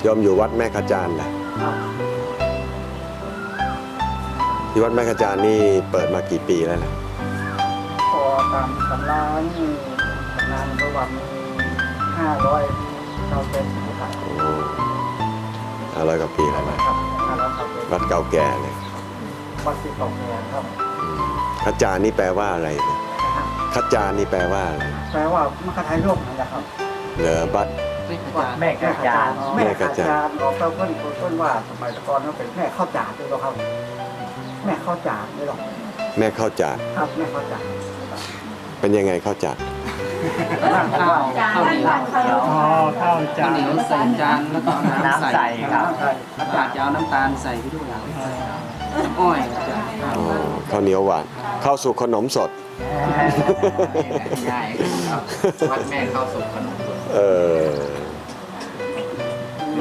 โยมอยู่วัดแม่ขจานนะที่วัดแม่ขจานนี่เปิดมากี่ปีแล้วล่ะพอตามตำรานี่งานประวัติมี500เราเป็นครับ500 กว่าปีแล้วนะครับวัดเก่าแก่เลยวัดที่เก่าแก่ครับขจานนี่แปลว่าอะไรขจานนี่แปลว่าอะไรแปลว่ามคทายกนั่นแหละครับเหนือบัดแม่ขจานแม่ขจานเราเพิ่นว่าสมัยก่อนเขาเป็นแม่ข้าวจานด้วยครับแม่ข้าวจานด้วยหรอแม่ข้าวจานครับแม่ข้าวจานเป็นยังไงข้าวจานข้าวจานข้าวเหนียวใส่จานแล้วก็น้ำใส่ครับอาจจะเอาน้ำตาลใส่ไปด้วยอ้อยข้าวเหนียวหวานข้าวสุกขนมสดง่ายครับวัดแม่ข้าวสุกขนมสด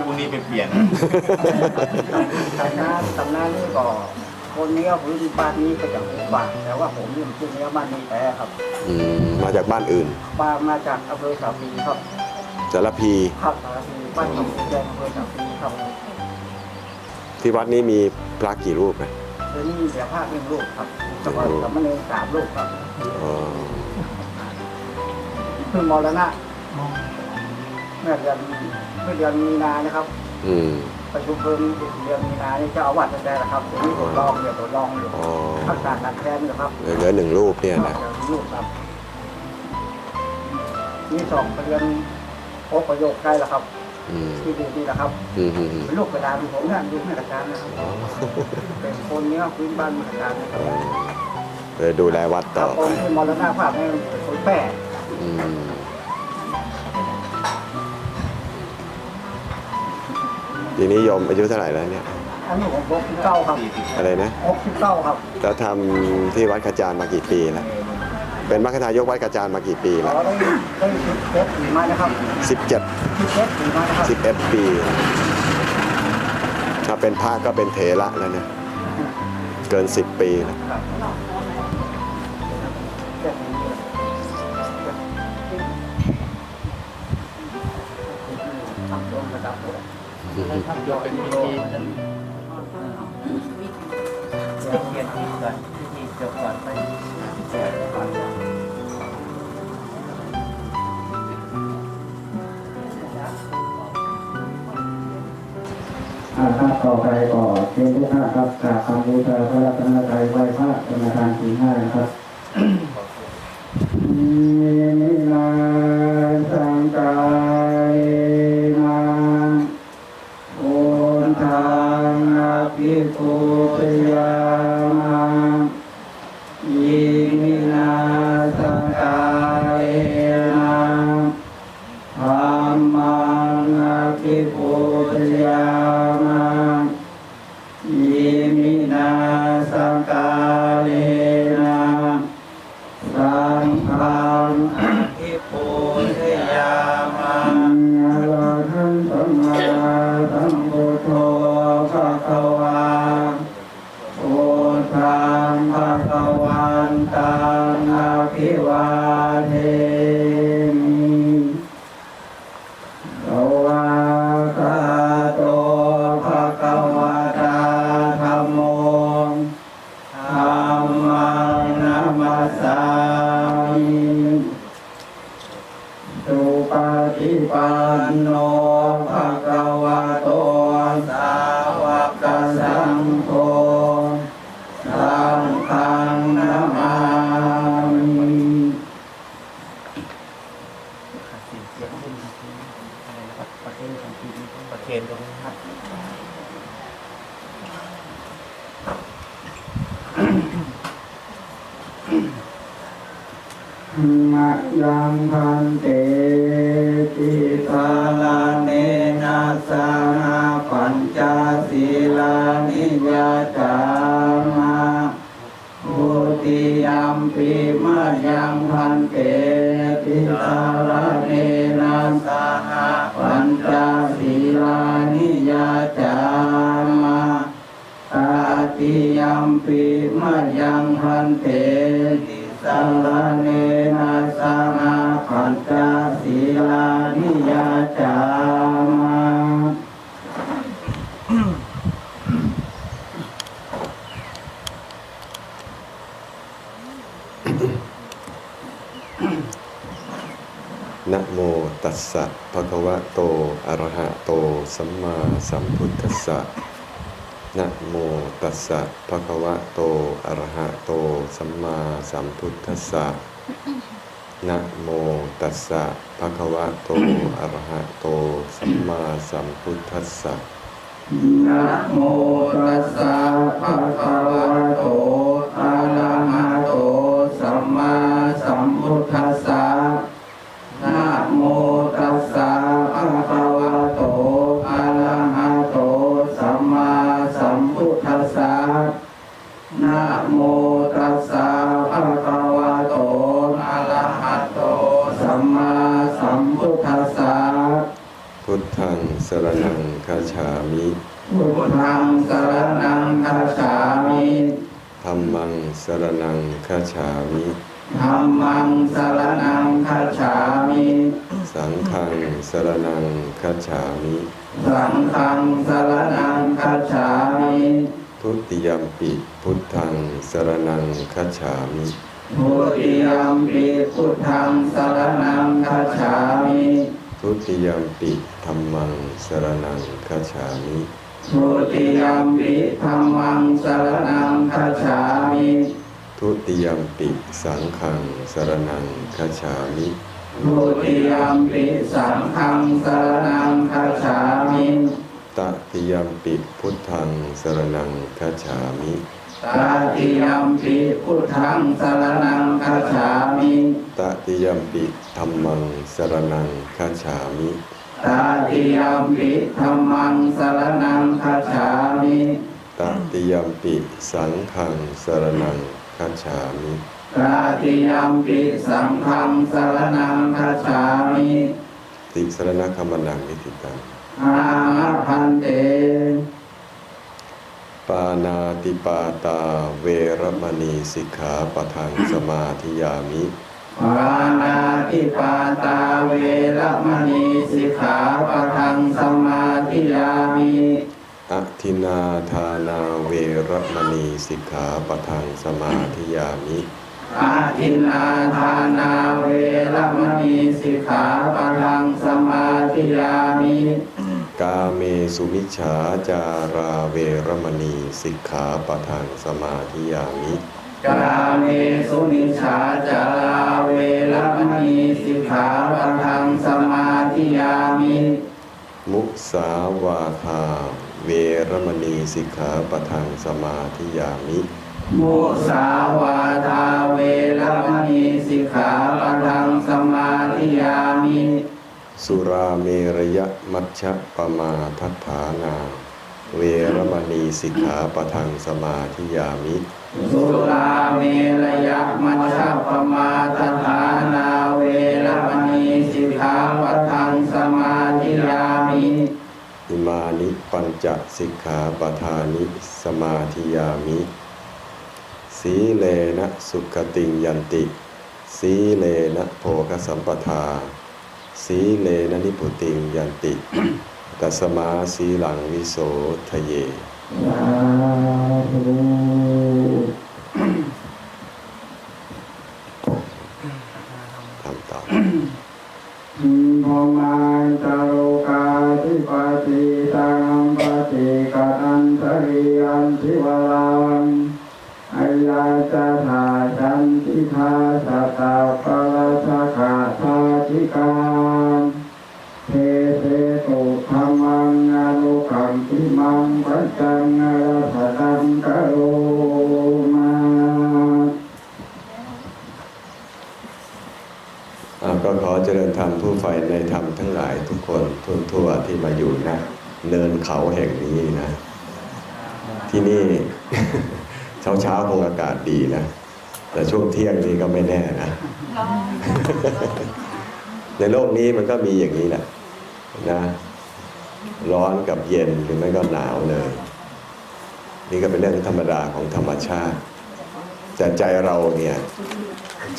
พวกนี้ไปเปลี่ยนตำนานนี่ก็คนนี้ก็พื้นบ้านนี้ก็จะเป็นบ้านแต่ว่าผมอยู่ที่นี้บ้านนี้แต่ครับมาจากบ้านอื่นมาจากอำเภอสาพีครับสารพีครับสารพีบ้านของแดงอำเภอสาพีครับที่วัดนี้มีพระกี่รูปนะเดี๋ยวนี้มีพระ1 รูปครับแต่ว่าสามเณร3 รูปครับเพิ่งมรณะเมื่อเดือนมีนานะครับประชุมเพลิงเดือนมีนานี่จะเอาวัดกันได้นะครับเดี๋ยวนี้ทดลองอยู่ทักษะการแทนนะครับเหลือ1 รูปเนี่ยนะรูปครับนี่2 เดือนพบประโยคใกล้แล้วครับที่ดูนี่นะครับเป็นลูกกระดานผมนั่นลูกแม่กระดานนะครับเป็นคนนี้พื้นบ้านแม่กระดานนะครับเลยดูแลวัดต่อคนที่มรณภาพในคนแปะทีนี้โยมอายุเท่าไหร่แล้วเนี่ยอันนี้ผม69ครับอะไรนะ69ครับแล้วทำที่วัดขจานมากี่ปีแล้วเป็นมรรคทายกวัดขจานมากี่ปีแล้วได้17 ปีมานะครับ11 ปีมานะครับ11 ปีถ้าเป็นพระก็เป็นเถระแล้วเนี่ยเกิน10 ปีแล้วเป็นพิธีเขียนที่ก่อนพิธีจบก่อนไปต่อไปก็เชิญทุกท่านครับกราบคำบูชาพระรัตนตรัยไหว้พระกรรมฐานศีล 5นะครับนินาสังกายนาโอนทางนาภิปุตยามายิมินาสังกายนาธรรมังนาภิปุตยามายิมินาสังกายนาสังฆังภิปุตยามาอะระหังสัมมาสัมพุทโธภะคะวาพุทธังภะคะวันตังอะภิวาเทมิสวากขาโตภะคะวะตาธัมโมธัมมังนัมมัสสามิสุปฏิปันโนภะคะวะโตสาวกสังโฆสังฆังนะมามิประเคนตรงนี้ครับมะยังพันเตติสาลาเนนะสานาปัญจศีลานิยาจามาอุติยัมปิมะยังพันเตติสาลาเนนะสานาปัญจศีลานิ ติยัมปิมะยังพันเตสังฆเนนะสังฆปัญจศีลานิยาจามา นะโมตัสสะภะคะวะโตอะระหะโตสัมมาสัมพุทธัสสะนะโมตัสสะภะคะวะโตอะระหะโตสัมมาสัมพุทธัสสะนะโมตัสสะภะคะวะโตอะระหะโตสัมมาสัมพุทธัสสะ นะโมตัสสะภะคะวะโตอะระหะโตสัมมาสัมพุทธัสสะนะโมตัสสะภะคะวะโตอะระหะโตสัมมาสัมพุทธัสสะนะโมตัสสะภะคะวะโตอะระหะโตสัมมาสัมพุทธัสสะ พุทธังสรณังคัจฉามิ พุทธังสรณังคัจฉามิ ธัมมังสรณังคัจฉามิ ธัมมังสรณังคัจฉามิ สังฆังสรณังคัจฉามิ สังฆังสรณังคัจฉามิ ทุติยัมปิพุทธังสรณังคัจฉามิ ทุติยัมปิพุทธังสรณังคัจฉามิ ทุติยัมปิธัมมังสรณังคัจฉามิ ทุติยัมปิธัมมังสรณังคัจฉามิ ทุติยัมปิสังฆังสรณังคัจฉามิ ทุติยัมปิสังฆังสรณังคัจฉามิ ตติยัมปิพุทธังสรณังคัจฉามิ ตติยัมปิพุทธังสรณังคัจฉามิ ตติยัมปิธัมมังสรณังคัจฉามิ ตติยัมปิธัมมังสรณังคัจฉามิ ตติยัมปิสังฆังสรณังคัจฉามิ ตติยัมปิสังฆังสรณังคัจฉามิ ติสรณคัมมนังนิติตัง อาพันเต ปานาติปาตาเวรมณีสิกขาปะทังสมาธิยามิ ปานาติปาตาเวรมณีสิกขาปะทังสมาธิยามิ อทินาทานาเวรมณีสิกขาปะทังสมาธิยามิ อาทินนาทานาเวรมณีสิกขาปะทังสมาธิยามิ กาเมสุมิจฉาจาราเวรมณีสิกขาปะทังสมาธิยามิ กาเมสุมิชฌาจาราเวรมณีสิกขาปะทังสมาธิยามิ มุสาวาทาเวรมณีสิกขาปะทังสมาธิยามิ มุสาวาทาเวรมณีสิกขาปะทังสมาธิยามิ สุราเมรยมัชฌะปมาทัฏฐานาเวรมณีสิกขาปะทังสมาธิยามิ สุราเมรยมัชฌัปปมาทฐานาเวรมณีสิกขาปะทังสมาธิยามิ อิมานิปัญจสิกขาปทานิสมาธิยามิ สีเลนะสุขติงยันติสีเลนะโภคสัมปทาสีเลนะนิพุติงยันติตัสมาสีหลังวิโสทะเย สาธุ ทำต่อ โมมาจารุกาธิปติตังปฏิกตันทริยันทิวลังอายาจาธาจันติธาสตาปะละสะขาธาธิกามเทเสตุธรรมังอนุกัมปิมังปัจจังอรสตังกโรมา ก็ขอเจริญธรรมผู้ใฝ่ในธรรมทั้งหลายทุกคนทั่วที่มาอยู่นะเนินเขาแห่งนี้นะ ที่นี่ เช้าคงอากาศดีนะแต่ช่วงเที่ยงนี้ก็ไม่แน่นะ ในโลกนี้มันก็มีอย่างนี้แหละนะร้อนกับเย็นหรือไม่ก็หนาวเลย นี่ก็เป็นเรื่องธรรมดาของธรรมชาติแต่ใจเราเนี่ย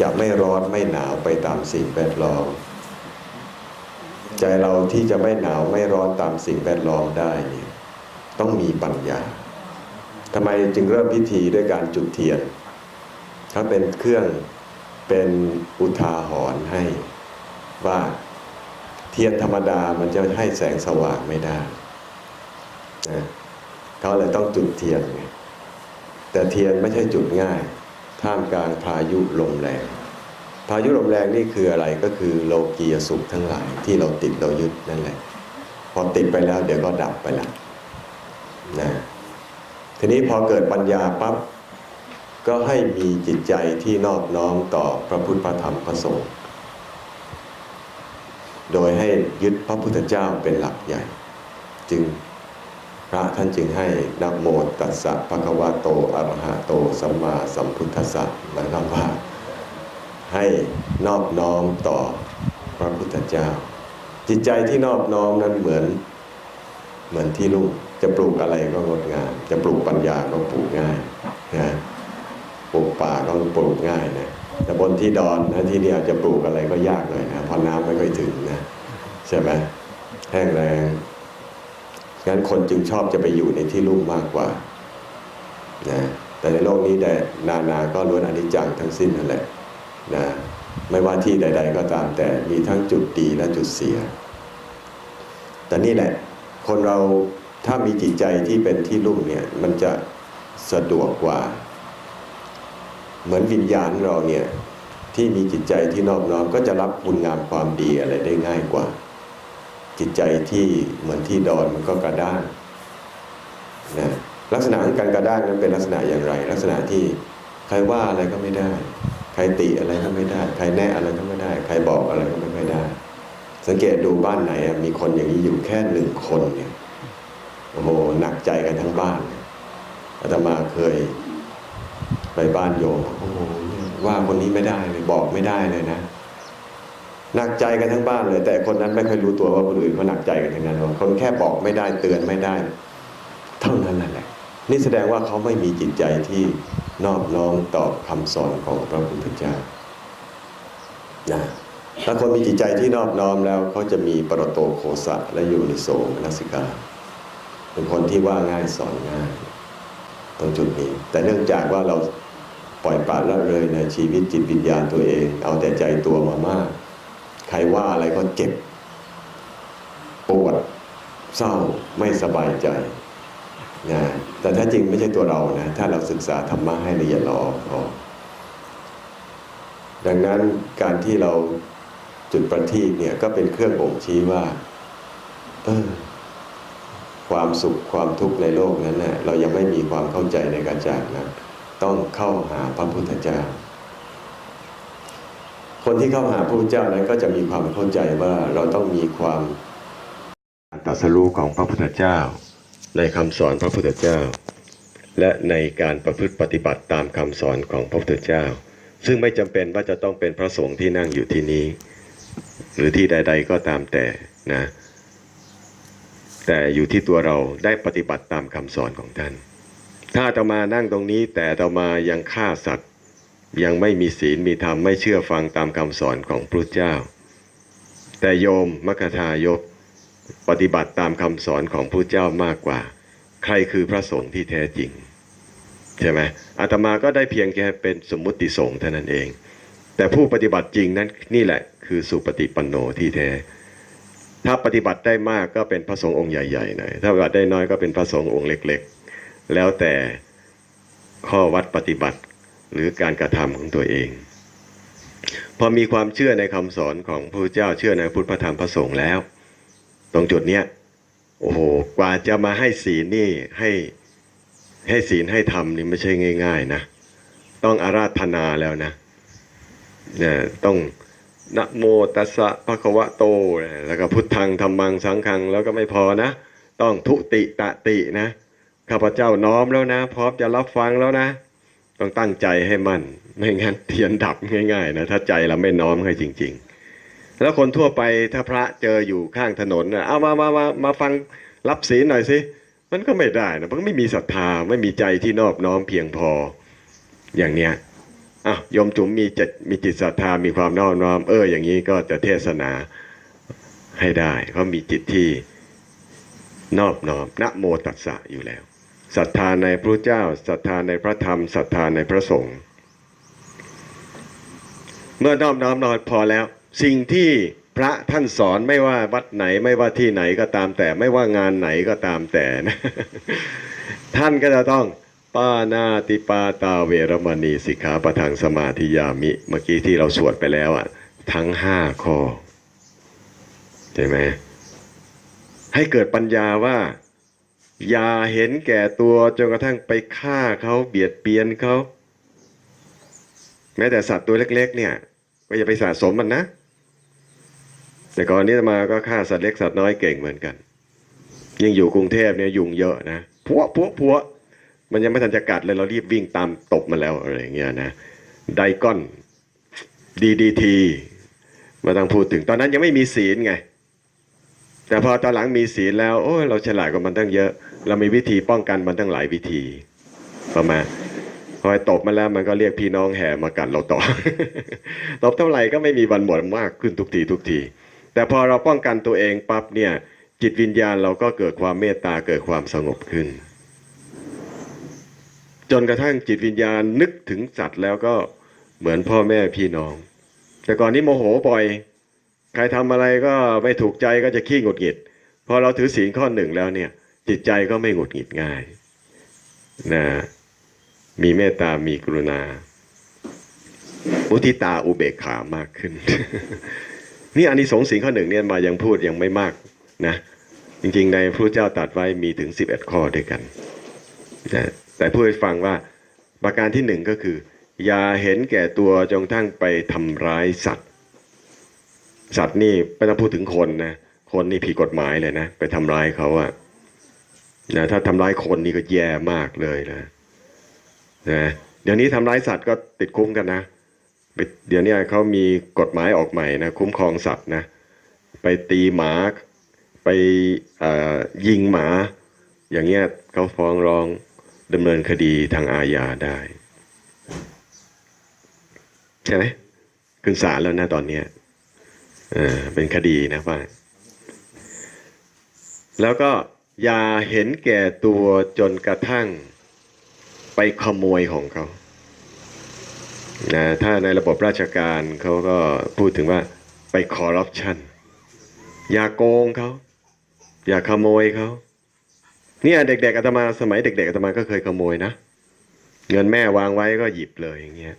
จะไม่ร้อนไม่หนาวไปตามสิ่งแวดล้อมใจเราที่จะไม่หนาวไม่ร้อนตามสิ่งแวดล้อมได้เนี่ยต้องมีปัญญาทำไมจึงเริ่มพิธีด้วยการจุดเทียนถ้าเป็นเครื่องเป็นอุทาหรณ์ให้ว่าเทียนธรรมดามันจะให้แสงสว่างไม่ได้นะเขาเลยต้องจุดเทียนไงแต่เทียนไม่ใช่จุดง่ายท่ามกลางพายุลมแรงพายุลมแรงนี่คืออะไรก็คือโลกียสุขทั้งหลายที่เราติดเรายึดนั่นแหละพอติดไปแล้วเดี๋ยวก็ดับไปละนะทีนี้พอเกิดปัญญาปั๊บก็ให้มีจิตใจที่นอบน้อมต่อพระพุทธพระธรรมพระสงฆ์โดยให้ยึดพระพุทธเจ้าเป็นหลักใหญ่จึงพระท่านจึงให้นะโมตัสสะภะคะวะโตอะระหะโตสัมมาสัมพุทธัสสะหมายความว่าให้นอบน้อมต่อพระพุทธเจ้าจิตใจที่นอบน้อมนั้นเหมือนที่ลุ่มจะปลูกอะไรก็งดงามจะปลูกปัญญาก็ปลูกง่ายนะปลูกป่าก็ปลูกง่ายนะแต่บนที่ดอนนะที่นี่จะปลูกอะไรก็ยากหน่อยนะเพราะน้ำไม่ค่อยถึงนะใช่ไหมแห้งแล้งงั้นคนจึงชอบจะไปอยู่ในที่ลุ่มมากกว่านะแต่ในโลกนี้แต่นาก็ล้วนอนิจจังทั้งสิ้นนั่นแหละนะไม่ว่าที่ใดๆก็ตามแต่มีทั้งจุดดีและจุดเสียแต่นี่แหละคนเราถ้ามีจิตใจที่เป็นที่ลุ่มเนี่ยมันจะสะดวกกว่าเหมือนวิญญาณเราเนี่ยที่มีจิตใจที่นอบน้อมก็จะรับคุณงามความดีอะไรได้ง่ายกว่าจิตใจที่เหมือนที่ดอนมันก็กระด้างนะลักษณะของการกระด้างนั้นเป็นลักษณะอย่างไรลักษณะที่ใครว่าอะไรก็ไม่ได้ใครติอะไรก็ไม่ได้ใครแนะอะไรก็ไม่ได้ใครบอกอะไรก็ไม่ได้สังเกตดูบ้านไหนมีคนอย่างนี้อยู่แค่1 คนเนี่ยโอ้โหหนักใจกันทั้งบ้านอาตมาเคยไปบ้านโยมโอ้โหว่าคนนี้ไม่ได้เลยบอกไม่ได้เลยนะหนักใจกันทั้งบ้านเลยแต่คนนั้นไม่เคยรู้ตัวว่าคนอื่นเขาหนักใจกันทั้งนั้นคนแค่บอกไม่ได้เตือนไม่ได้เท่านั้นแหละนี่แสดงว่าเขาไม่มีจิตใจที่นอบน้อมต่อคำสอนของพระพุทธเจ้านะถ้าคนมีจิตใจที่นอบน้อมแล้วเขาจะมีปรโตโคสะและโยนิโสมนสิการเป็นคนที่ว่าง่ายสอนง่ายตรงจุดนี้แต่เนื่องจากว่าเราปล่อยปละละเลยในชีวิตจิตวิญญาณตัวเองเอาแต่ใจตัวมามากใครว่าอะไรก็เจ็บปวดเศร้าไม่สบายใจนะแต่ถ้าจริงไม่ใช่ตัวเรานะถ้าเราศึกษาธรรมะให้ละเอียดละออกดังนั้นการที่เราจุดประทีปเนี่ยก็เป็นเครื่องบ่งชี้ว่าความสุขความทุกข์ในโลกนั้นนะเรายังไม่มีความเข้าใจในการจากนั้นต้องเข้าหาพระพุทธเจ้าคนที่เข้าหาพระพุทธเจ้านั้นก็จะมีความเข้าใจว่าเราต้องมีความตรัสรู้ของพระพุทธเจ้าในคำสอนพระพุทธเจ้าและในการประพฤติปฏิบัติตามคำสอนของพระพุทธเจ้าซึ่งไม่จำเป็นว่าจะต้องเป็นพระสงฆ์ที่นั่งอยู่ที่นี้หรือที่ใดๆก็ตามแต่นะแต่อยู่ที่ตัวเราได้ปฏิบัติตามคำสอนของท่านถ้าอาตมานั่งตรงนี้แต่อาตมายังฆ่าสัตว์ยังไม่มีศีลมีธรรมไม่เชื่อฟังตามคำสอนของพระพุทธเจ้าแต่โยมมัคคทายกปฏิบัติตามคำสอนของพระพุทธเจ้ามากกว่าใครคือพระสงฆ์ที่แท้จริงใช่ไหมอาตมาก็ได้เพียงแค่เป็นสมมุติสงฆ์เท่านั้นเองแต่ผู้ปฏิบัติจริงนั้นนี่แหละคือสุปฏิปันโนที่แท้ถ้าปฏิบัติได้มากก็เป็นพระสงฆ์องค์ใหญ่ๆหน่อยถ้าปฏิบัติได้น้อยก็เป็นพระสงฆ์องค์เล็กๆแล้วแต่ข้อวัดปฏิบัติหรือการกระทำของตัวเองพอมีความเชื่อในคำสอนของพระพุทธเจ้าเชื่อในพุทธพระธรรมพระสงฆ์แล้วตรงจุดเนี้ยโอ้โหกว่าจะมาให้ศีลนี่ให้ศีลให้ธรรมนี่ไม่ใช่ง่ายๆนะต้องอาราธนาแล้วนะต้องนะโมตัสสะภะคะวะโตแล้วก็พุทธังธัมมังสังฆังแล้วก็ไม่พอนะต้องทุติตตินะข้าพเจ้าน้อมแล้วนะพร้อมจะรับฟังแล้วนะต้องตั้งใจให้มั่นไม่งั้นเทียนดับง่ายๆนะถ้าใจเราไม่น้อมให้จริงๆแล้วคนทั่วไปถ้าพระเจออยู่ข้างถนนเอามาฟังรับศีลหน่อยสิ มันก็ไม่ได้นะเพราะไม่มีศรัทธาไม่มีใจที่นอบน้อมเพียงพออย่างเนี้ยโยมจุ๋มมีจิตศรัทธามีความนอบน้อมอย่างนี้ก็จะเทศนาให้ได้เพราะมีจิตที่นอบน้อมนะโมตัสสะอยู่แล้วศรัทธาในพระเจ้าศรัทธาในพระธรรมศรัทธาในพระสงฆ์เมื่อนอบน้อมพอแล้วสิ่งที่พระท่านสอนไม่ว่าวัดไหนไม่ว่าที่ไหนก็ตามแต่ไม่ว่างานไหนก็ตามแต่นะท่านก็จะต้องปานาติปาตาเวรมณีสิกขาปะทังสมาธิยามิเมื่อกี้ที่เราสวดไปแล้วทั้ง5 ข้อใช่ไหมให้เกิดปัญญาว่าอย่าเห็นแก่ตัวจนกระทั่งไปฆ่าเขาเบียดเบียนเขาแม้แต่สัตว์ตัวเล็กๆเนี่ยก็อย่าไปสะสมมันนะแต่ก่อนนี้มาก็ฆ่าสัตว์เล็กสัตว์น้อยเก่งเหมือนกันยิ่งอยู่กรุงเทพเนี่ยยุงเยอะนะพัวมันยังไม่ทันจะกัดเลยเรารีบวิ่งตามตบมันแล้วอะไรอย่างเงี้ยนะไดก้อนDDTมาต้องพูดถึงตอนนั้นยังไม่มีศีลไงแต่พอตอนหลังมีศีลแล้วเราฉลาดกว่ามันตั้งเยอะเรามีวิธีป้องกันมันตั้งหลายวิธีประมาณพอตบมาแล้วมันก็เรียกพี่น้องแห่มากัดเราต่อ ตบเท่าไหร่ก็ไม่มีวันหมดมากขึ้นทุกทีแต่พอเราป้องกันตัวเองปั๊บเนี่ยจิตวิญญาณเราก็เกิดความเมตตาเกิดความสงบขึ้นจนกระทั่งจิตวิญญาณนึกถึงสัตว์แล้วก็เหมือนพ่อแม่พี่น้องแต่ก่อนนี้โมโหบ่อยใครทำอะไรก็ไม่ถูกใจก็จะขี้หงุดหงิดพอเราถือศีลข้อ 1แล้วเนี่ยจิตใจก็ไม่หงุดหงิดง่ายนะมีเมตตามีกรุณามุทิตาอุเบกขามากขึ้น นี่อานิสงส์ศีลข้อ 1เนี่ยมายังพูดยังไม่มากนะจริงๆในพระเจ้าตรัสไว้มีถึง11 ข้อด้วยกันนะแต่พูดให้ฟังว่าประการที่ 1ก็คืออย่าเห็นแก่ตัวจนทั้งไปทำร้ายสัตว์นี่ไม่ต้องพูดถึงคนนะคนนี่ผิดกฎหมายเลยนะไปทำร้ายเขานะถ้าทำร้ายคนนี่ก็แย่มากเลยนะเดี๋ยวนี้ทำร้ายสัตว์ก็ติดคุกกันนะเดี๋ยวนี้เขามีกฎหมายออกใหม่นะคุ้มครองสัตว์นะไปตีหมาไปยิงหมาอย่างเงี้ยเขาฟ้องร้องดำเนินคดีทางอาญาได้ใช่ไหมขึ้นศาลแล้วนะตอนนี้เป็นคดีนะว่าแล้วก็อย่าเห็นแก่ตัวจนกระทั่งไปขโมยของเขานะถ้าในระบบราชการเขาก็พูดถึงว่าไปคอร์รัปชันอย่าโกงเขาอย่าขโมยเขาเนี่ยเด็กๆอาตมาสมัยเด็กๆอาตมาก็เคยขโมยนะเงินแม่วางไว้ก็หยิบเลยอย่างเงี้ย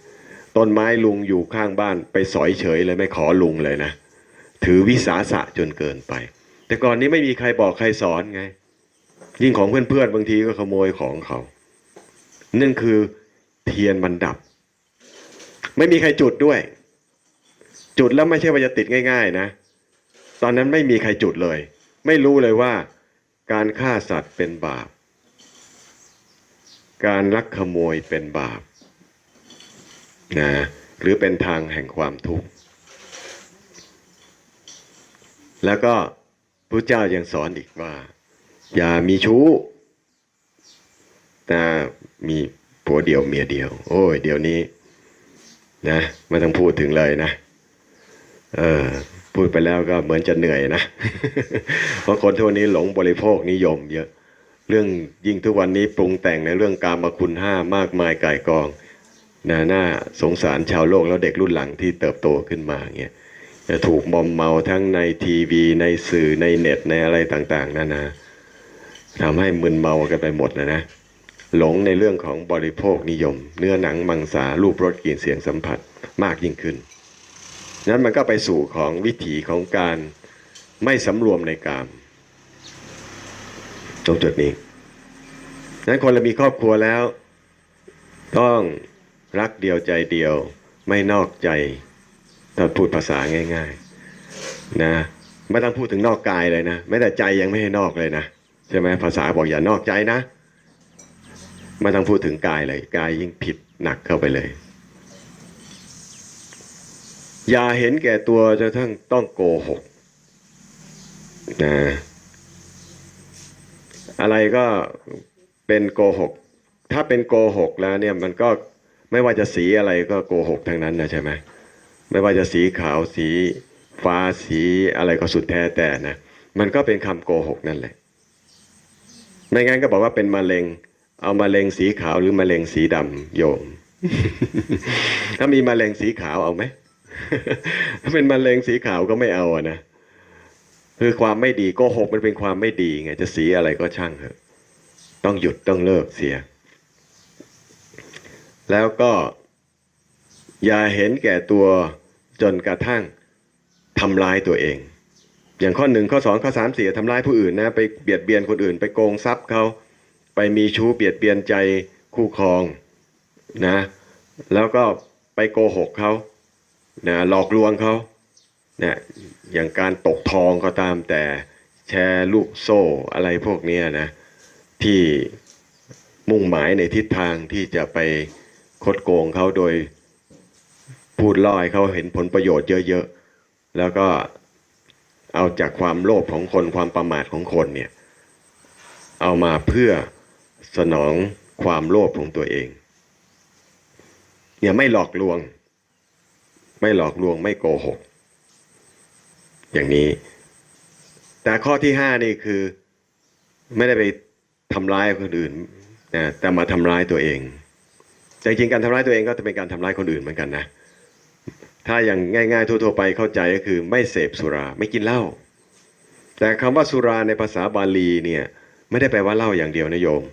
ต้นไม้ลุงอยู่ข้างบ้านไปสอยเฉยเลยไม่ขอลุงเลยนะถือวิสาสะจนเกินไปแต่ก่อนนี้ไม่มีใครบอกใครสอนไงยิ่งของเพื่อนๆบางทีก็ขโมยของเขานั่นคือเทียนมันดับไม่มีใครจุดด้วยจุดแล้วไม่ใช่ว่าจะติดง่ายๆนะตอนนั้นไม่มีใครจุดเลยไม่รู้เลยว่าการฆ่าสัตว์เป็นบาปการลักขโมยเป็นบาปนะหรือเป็นทางแห่งความทุกข์แล้วก็พระเจ้ายังสอนอีกว่าอย่ามีชู้นะมีผัวเดียวเมียเดียวโอ้ยเดี๋ยวนี้นะไม่ต้องพูดถึงเลยนะพูดไปแล้วก็เหมือนจะเหนื่อยนะ เพราะคนทุกวันนี้หลงบริโภคนิยมเยอะเรื่องยิ่งทุกวันนี้ปรุงแต่งในเรื่องกามคุณ5มากมายก่ายกองน่าสงสารชาวโลกแล้วเด็กรุ่นหลังที่เติบโตขึ้นมาเงี้ยจะถูกมอมเมาทั้งในทีวีในสื่อในเน็ตในอะไรต่างๆนานาทำให้มึนเมากันไปหมดนะหลงในเรื่องของบริโภคนิยมเนื้อหนังมังสารูปรสกลิ่นเสียงสัมผัสมากยิ่งขึ้นนั้นมันก็ไปสู่ของวิถีของการไม่สำรวมในกามตรงจุดนี้นั้นคนเรามีครอบครัวแล้วต้องรักเดียวใจเดียวไม่นอกใจถ้าพูดภาษาง่ายๆนะไม่ต้องพูดถึงนอกกายเลยนะแม้แต่ใจยังไม่ให้นอกเลยนะใช่ไหมภาษาบอกอย่านอกใจนะไม่ต้องพูดถึงกายเลยกายยิ่งผิดหนักเข้าไปเลยอย่าเห็นแก่ตัวจนทั้งต้องโกหกนะ อะไรก็เป็นโกหกถ้าเป็นโกหกแล้วเนี่ยมันก็ไม่ว่าจะสีอะไรก็โกหกทั้งนั้นนะใช่ไหมไม่ว่าจะสีขาวสีฟ้าสีอะไรก็สุดแท้แต่นะมันก็เป็นคำโกหกนั่นแหละไม่งั้นก็บอกว่าเป็นมะเร็งเอามะเร็งสีขาวหรือมะเร็งสีดำโยม ถ้ามีมะเร็งสีขาวเอาไหม ถ้าเป็นมะเร็งสีขาวก็ไม่เอาอะนะคือความไม่ดีโกหกมันเป็นความไม่ดีไงจะสีอะไรก็ช่างเถอะต้องหยุดต้องเลิกเสียแล้วก็อย่าเห็นแก่ตัวจนกระทั่งทำร้ายตัวเองอย่างข้อ 1 ข้อ 2 ข้อ 3 4ทำร้ายผู้อื่นนะไปเบียดเบียนคนอื่นไปโกงทรัพย์เขาไปมีชู้เบียดเบียนใจคู่ครองนะแล้วก็ไปโกหกเขานะหลอกลวงเขานะอย่างการตกทองก็ตามแต่แชร์ลูกโซ่อะไรพวกนี้นะที่มุ่งหมายในทิศทางที่จะไปคดโกงเขาโดยพูดล่อให้เขาเห็นผลประโยชน์เยอะๆแล้วก็เอาจากความโลภของคนความประมาทของคนเนี่ยเอามาเพื่อสนองความโลภของตัวเองเนี่ยไม่หลอกลวงไม่โกหกอย่างนี้แต่ข้อที่5นี่คือไม่ได้ไปทำร้ายคนอื่นนะแต่มาทำร้ายตัวเองแต่จริงๆการทำร้ายตัวเองก็จะเป็นการทำร้ายคนอื่นเหมือนกันนะถ้าอย่างง่ายๆทั่วๆไปเข้าใจก็คือไม่เสพสุราไม่กินเหล้าแต่คำว่าสุราในภาษาบาลีเนี่ยไม่ได้แปลว่าเหล้าอย่างเดียวนะโยม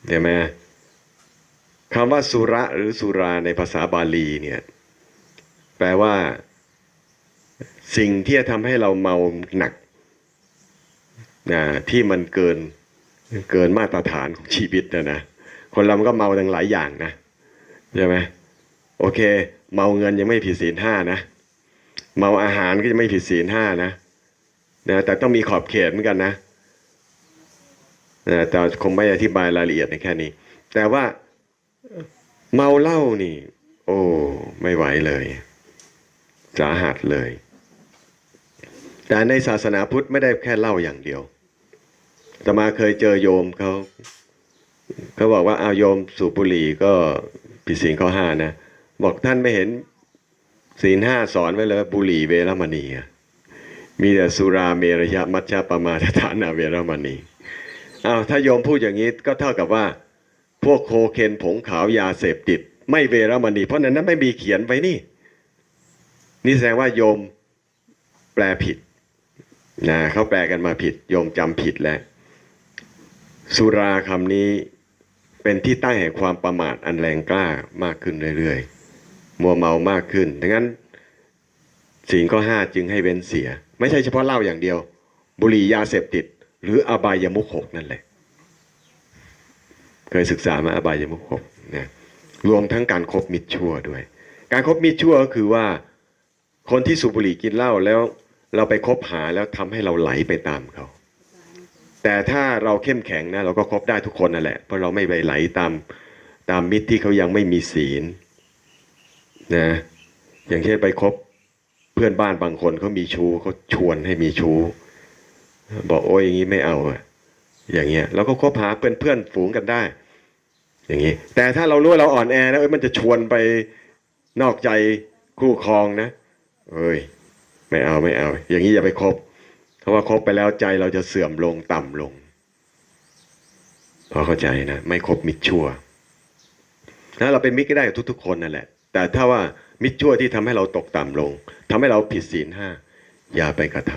เห็นไหมคำว่าสุระหรือสุราในภาษาบาลีเนี่ยแปลว่าสิ่งที่จะทำให้เราเมาหนักนะที่มันเกินมาตรฐานของชีวิตนะคนเรามันก็เมาทั้งหลายอย่างนะใช่ไหมโอเคเมาเงินยังไม่ผิดศีล 5นะเมาอาหารก็จะไม่ผิดศีล 5นะแต่ต้องมีขอบเขตเหมือนกันนะแต่คงไม่อธิบายรายละเอียดในแค่นี้แต่ว่าเมาเหล้านี่โอ้ไม่ไหวเลยสาหัสเลยแต่ในศาสนาพุทธไม่ได้แค่เหล้าอย่างเดียวอาตมาเคยเจอโยมเขาบอกว่าเอาโยมสูบบุหรี่ก็ผิดศีลข้อ 5นะบอกท่านไม่เห็นศีล 5สอนไว้เลยบุหรี่เวรมณีมีแต่สุราเมรยะมัชฌะปมาทฐานาเวรมณีถ้าโยมพูดอย่างนี้ก็เท่ากับว่าพวกโคเคนผงขาวยาเสพติดไม่เวรมณีเพราะนั้นไม่มีเขียนไว้นี่แสดงว่าโยมแปลผิดนะเขาแปลกันมาผิดโยมจำผิดแล้วสุราคำนี้เป็นที่ตั้งแห่งความประมาทอันแรงกล้ามากขึ้นเรื่อยๆมัวเมามากขึ้นดังนั้นศีลข้อ 5จึงให้เว้นเสียไม่ใช่เฉพาะเหล้าอย่างเดียวบุหรี่ยาเสพติดหรืออบายมุข 6นั่นแหละเคยศึกษามาอบายมุข 6นะรวมทั้งการคบมิตรชั่วด้วยการคบมิตรชั่วก็คือว่าคนที่สูบบุหรี่กินเหล้าแล้วเราไปคบหาแล้วทำให้เราไหลไปตามเขาแต่ถ้าเราเข้มแข็งนะเราก็คบได้ทุกคนนั่นแหละเพราะเราไม่ไปไหลตามมิตรที่เขายังไม่มีศีลนะอย่างเช่นไปคบเพื่อนบ้านบางคนเขามีชู้เขาชวนให้มีชู้บอกโอ้ยอย่างนี้ไม่เอาอย่างเงี้ยเราก็คบหาเพื่อนฝูงกันได้อย่างนี้แต่ถ้าเรารู้ว่าเราอ่อนแอแล้วมันจะชวนไปนอกใจคู่ครองนะเอ้ยไม่เอาอย่างนี้อย่าไปคบเพราะว่าคบไปแล้วใจเราจะเสื่อมลงต่ำลงพอเข้าใจนะไม่คบมิตรชั่วถ้าเราเป็นมิตรก็ได้กับทุกๆคนนั่นแหละแต่ถ้าว่ามิตรชั่วที่ทำให้เราตกต่ำลงทำให้เราผิดศีล 5อย่าไปกระท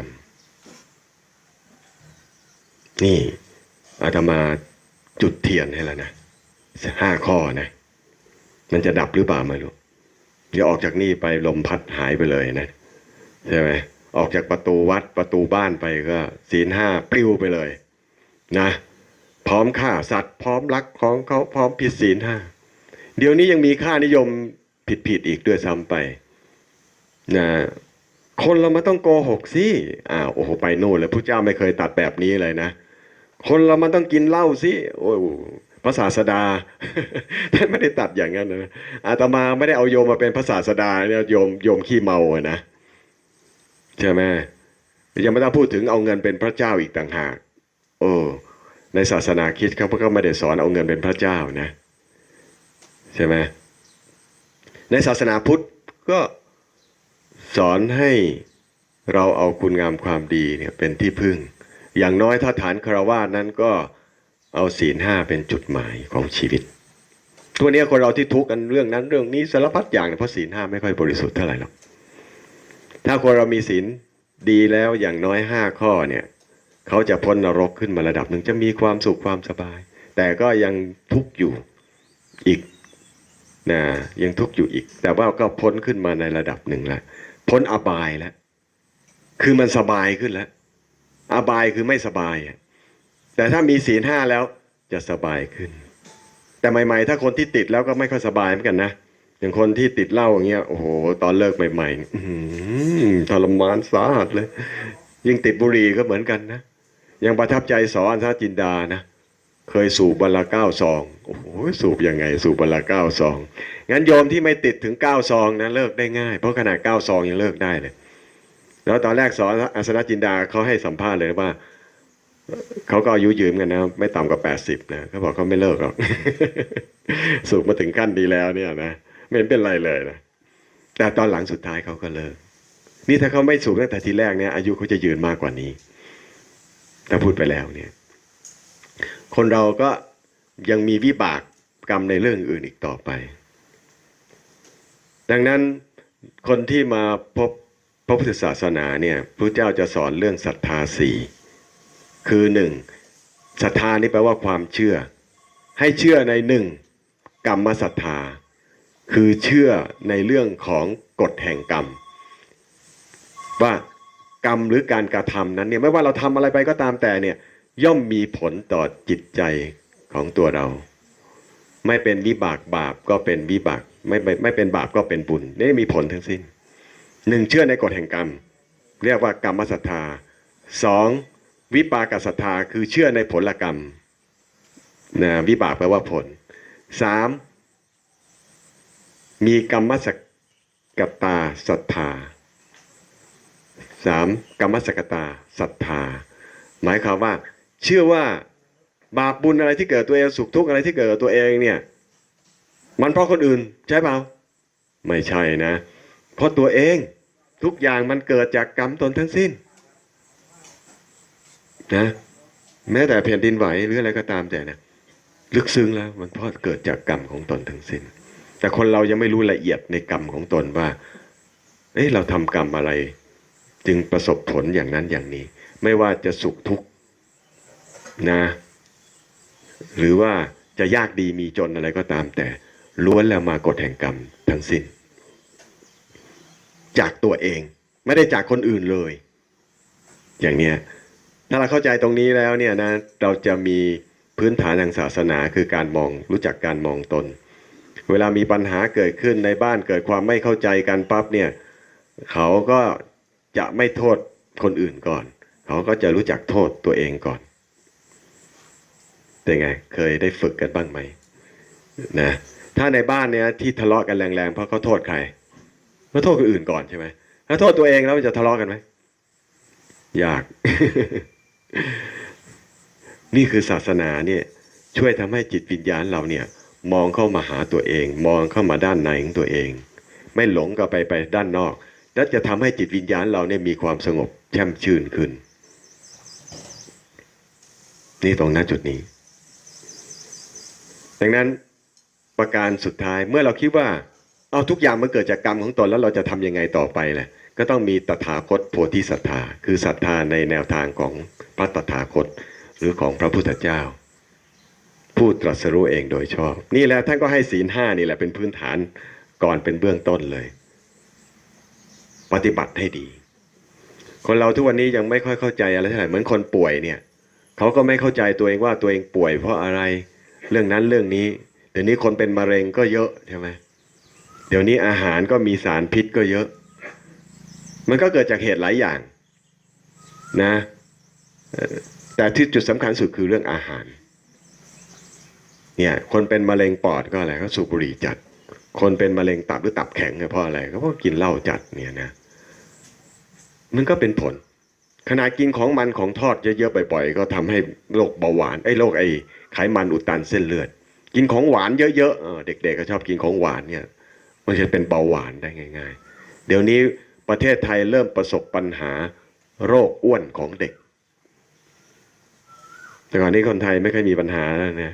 ำนี่อาตมาจุดเทียนให้แล้วนะ5 ข้อนะมันจะดับหรือเปล่าไม่รู้เดี๋ยวออกจากนี่ไปลมพัดหายไปเลยนะใช่ไหมออกจากประตูวัดประตูบ้านไปก็ศีล 5ปลิวไปเลยนะพร้อมฆ่าสัตว์พร้อมลักของเขาพร้อมผิดศีล 5เดี๋ยวนี้ยังมีค่านิยมผิดอีกด้วยซ้ำไปนะคนเรามาต้องโกหกสิโอ้โหไปโน่นเลยพระเจ้าไม่เคยตัดแบบนี้เลยนะคนเรามันต้องกินเหล้าสิโอ้พระศาสดา ท่านไม่ได้ตัดอย่างนั้นนะอาตมาไม่ได้เอาโยมมาเป็นพระศาสดาเนี่ยโยมขี้เมาอะนะใช่ไหมยังไม่ต้องพูดถึงเอาเงินเป็นพระเจ้าอีกต่างหาก ในศาสนาคริสต์เขาก็ไม่ได้สอนเอาเงินเป็นพระเจ้านะใช่ไหมในศาสนาพุทธก็สอนให้เราเอาคุณงามความดีเนี่ยเป็นที่พึ่งอย่างน้อยถ้าฐานคฤหัสถ์นั้นก็เอาศีล 5เป็นจุดหมายของชีวิตตัวนี้คนเราที่ทุกข์กันเรื่องนั้นเรื่องนี้สารพัดอย่างเพราะศีล 5ไม่ค่อยบริสุทธิ์เท่าไหร่หรอกถ้าคนเรามีศีลดีแล้วอย่างน้อย5ข้อเนี่ยเขาจะพ้นนรกขึ้นมาระดับหนึ่งจะมีความสุขความสบายแต่ก็ยังทุกข์อยู่อีกนะยังทุกข์อยู่อีกแต่ว่าก็พ้นขึ้นมาในระดับหนึ่งแล้วพ้นอบายแล้วคือมันสบายขึ้นแล้วอบายคือไม่สบายแต่ถ้ามีศีล 5แล้วจะสบายขึ้นแต่ใหม่ๆถ้าคนที่ติดแล้วก็ไม่ค่อยสบายเหมือนกันนะอย่างคนที่ติดเหล้าอย่างเงี้ยโอ้โหตอนเลิกใหม่ๆทรมานสาหัสเลยยิ่งติดบุหรี่ก็เหมือนกันนะยังประทับใจสอนท่าจินดานะเคยสูบวันละ9 ซองโอ้โหสูบยังไงสูบวันละ9 ซองงั้นโยมที่ไม่ติดถึง9 ซองนะเลิกได้ง่ายเพราะขนาด9 ซองยังเลิกได้เลยแล้วตอนแรกสอนอาสนะจินดาเขาให้สัมภาษณ์เลยว่าเขาก็อายุยืมกันนะไม่ต่ำกว่า80นะเขาบอกเขาไม่เลิกหรอก สูบมาถึงขั้นดีแล้วเนี่ยนะไม่เป็นไรเลยนะแต่ตอนหลังสุดท้ายเขาก็เลิกนี่ถ้าเขาไม่สูบตั้งแต่ทีแรกเนี่ยอายุเขาจะยืนมากกว่านี้แต่พูดไปแล้วเนี่ยคนเราก็ยังมีวิบากกรรมในเรื่องอื่นอีกต่อไปดังนั้นคนที่มาพบพระพุทธศาสนาเนี่ยพระเจ้าจะสอนเรื่องศรัทธา4คือ1ศรัทธานี่แปลว่าความเชื่อให้เชื่อใน1กรรมศรัทธาคือเชื่อในเรื่องของกฎแห่งกรรมว่ากรรมหรือการกระทำนั้นเนี่ยไม่ว่าเราทำอะไรไปก็ตามแต่เนี่ยย่อมมีผลต่อจิตใจของตัวเราไม่เป็นวิบากบาปก็เป็นวิบากไม่เป็นบาปก็เป็นบุญนี่มีผลทั้งสิ้น1เชื่อในกฎแห่งกรรมเรียกว่ากรรมศรัทธา2วิปากศรัทธาคือเชื่อในผลกรรมนะวิบากแปลว่าผล3มีกรรมสกตาศรัทธากรรมสกตาศรัทธาหมายความว่าเชื่อว่าบาปบุญอะไรที่เกิดตัวเองสุขทุกข์อะไรที่เกิดกับตัวเองเนี่ยมันเพราะคนอื่นใช่เปล่าไม่ใช่นะเพราะตัวเองทุกอย่างมันเกิดจากกรรมตนทั้งสิ้นนะแม้แต่แผ่นดินไหวหรืออะไรก็ตามแต่นะลึกซึ้งแล้วมันเพราะเกิดจากกรรมของตนทั้งสิ้นแต่คนเรายังไม่รู้ละเอียดในกรรมของตนว่าเราทำกรรมอะไรจึงประสบผลอย่างนั้นอย่างนี้ไม่ว่าจะสุขทุกข์นะหรือว่าจะยากดีมีจนอะไรก็ตามแต่ล้วนแล้วมากฎแห่งกรรมทั้งสิ้นจากตัวเองไม่ได้จากคนอื่นเลยอย่างเนี้ยถ้าเราเข้าใจตรงนี้แล้วเนี่ยนะเราจะมีพื้นฐานทางศาสนาคือการมองรู้จักการมองตนเวลามีปัญหาเกิดขึ้นในบ้านเกิดความไม่เข้าใจกันปั๊บเนี่ยเขาก็จะไม่โทษคนอื่นก่อนเขาก็จะรู้จักโทษตัวเองก่อนเป็นไงเคยได้ฝึกกันบ้างไหมนะถ้าในบ้านเนี่ยที่ทะเลาะกันแรงๆเพราะเขาโทษใครเขาโทษคนอื่นก่อนใช่ไหมถ้าโทษตัวเองแล้วจะทะเลาะกันไหมยาก นี่คือศาสนาเนี่ยช่วยทำให้จิตวิญญาณเราเนี่ยมองเข้ามาหาตัวเองมองเข้ามาด้านในของตัวเองไม่หลงก็ไปด้านนอกและจะทำให้จิตวิญญาณเราเนี่ยมีความสงบแช่มชื่นขึ้นนี่ตรงนั้นจุดนี้ดังนั้นประการสุดท้ายเมื่อเราคิดว่าเอาทุกอย่างมันเกิดจากกรรมของตนแล้วเราจะทำยังไงต่อไปแหละก็ต้องมีตถาคตโพธิศรัทธาคือศรัทธาในแนวทางของพระตถาคตหรือของพระพุทธเจ้าผู้ตรัสรู้เองโดยชอบนี่แหละท่านก็ให้ศีล 5นี่แหละเป็นพื้นฐานก่อนเป็นเบื้องต้นเลยปฏิบัติให้ดีคนเราทุกวันนี้ยังไม่ค่อยเข้าใจอะไรเท่าไหร่เหมือนคนป่วยเนี่ยเขาก็ไม่เข้าใจตัวเองว่าตัวเองป่วยเพราะอะไรเรื่องนั้นเรื่องนี้เดี๋ยวนี้คนเป็นมะเร็งก็เยอะใช่ไหมเดี๋ยวนี้อาหารก็มีสารพิษก็เยอะมันก็เกิดจากเหตุหลายอย่างนะแต่ที่จุดสำคัญสุดคือเรื่องอาหารเนี่ยคนเป็นมะเร็งปอดก็อะไรก็สูบบุหรี่จัดคนเป็นมะเร็งตับหรือตับแข็งเพราะอะไรก็เพราะกินเหล้าจัดเนี่ยนะมันก็เป็นผล ขนาดกินของมันของทอดเยอะๆบ่อยๆก็ทำให้โรคเบาหวานโรคไขมันอุดตันเส้นเลือดกินของหวานเยอะๆเด็กๆก็ชอบกินของหวานเนี่ยมันจะเป็นเบาหวานได้ง่ายๆเดี๋ยวนี้ประเทศไทยเริ่มประสบปัญหาโรคอ้วนของเด็กแต่ก่อนนี้คนไทยไม่เคยมีปัญหาแล้วนะ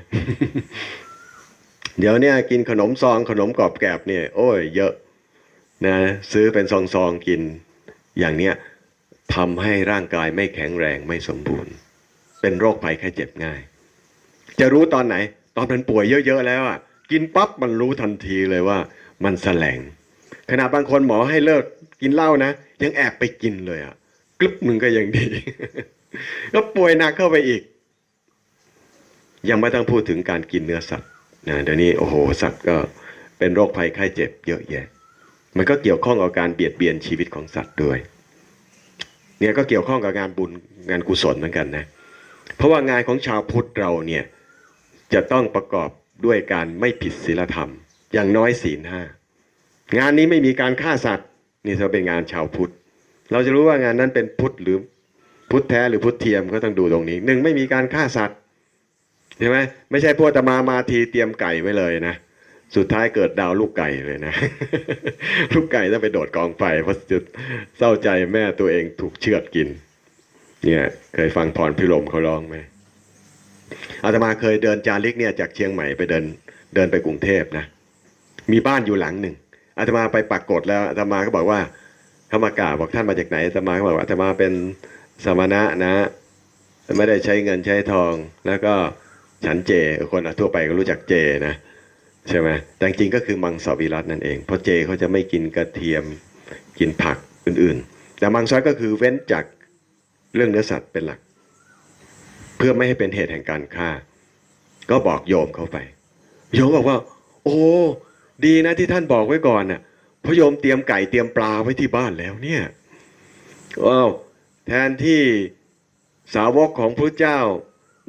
เดี๋ยวนี้กินขนมซองขนมกรอบแกรบเนี่ยโอ้ยเยอะนะซื้อเป็นซองๆกินอย่างเนี้ยทำให้ร่างกายไม่แข็งแรงไม่สมบูรณ์เป็นโรคภัยไข้เจ็บง่ายจะรู้ตอนไหนตอนมันป่วยเยอะๆแล้วอ่ะกินปั๊บมันรู้ทันทีเลยว่ามันแสลงขณะบางคนหมอให้เลิกกินเหล้านะยังแอบไปกินเลยอ่ะกลึบมึงก็ยังดี ก็ป่วยหนักเข้าไปอีกยังไม่ต้องพูดถึงการกินเนื้อสัตว์นะเดี๋ยวนี้โอ้โหสัตว์ก็เป็นโรคภัยไข้เจ็บเยอะแยะมันก็เกี่ยวข้องกับการเบียดเบียนชีวิตของสัตว์ด้วยเนี่ยก็เกี่ยวข้องกับงานบุญงานกุศลเหมือนกันนะเพราะว่างานของชาวพุทธเราเนี่ยจะต้องประกอบด้วยการไม่ผิดศีลธรรมอย่างน้อยศีล 5งานนี้ไม่มีการฆ่าสัตว์นี่จะเป็นงานชาวพุทธเราจะรู้ว่างานนั้นเป็นพุทธหรือพุทธแท้หรือพุทธเทียมก็ต้องดูตรงนี้1ไม่มีการฆ่าสัตว์ใช่ไหมไม่ใช่พวกอาตมาทีเตรียมไก่ไว้เลยนะสุดท้ายเกิดดาวลูกไก่เลยนะ ลูกไก่ต้องไปโดดกองไฟเพราะจุดเศร้าใจแม่ตัวเองถูกเชือดกินเนี่ยเคยฟังพรพิรมเขาร้องไหมอาตมาเคยเดินจาริกเนี่ยจากเชียงใหม่ไปเดินไปกรุงเทพนะมีบ้านอยู่หลังหนึ่งอาตมาไปปรากฏแล้วอาตมาก็บอกว่าเขามากราบบอกท่านมาจากไหนอาตมาก็บอกว่าอาตมาเป็นสมณะนะไม่ได้ใช้เงินใช้ทองแล้วก็ฉันเจคนทั่วไปก็รู้จักเจนะใช่ไหมแต่จริงก็คือมังสวิรัตินั่นเองเพราะเจเขาจะไม่กินกระเทียมกินผักอื่นๆแต่มังสวิรัติก็คือเว้นจากเรื่องเนื้อสัตว์เป็นหลักเพื่อไม่ให้เป็นเหตุแห่งการฆ่าก็บอกโยมเข้าไปโยมบอกว่าโอ้ดีนะที่ท่านบอกไว้ก่อนน่ะเพราะโยมเตรียมไก่เตรียมปลาไว้ที่บ้านแล้วเนี่ยว้าวแทนที่สาวกของพระเจ้า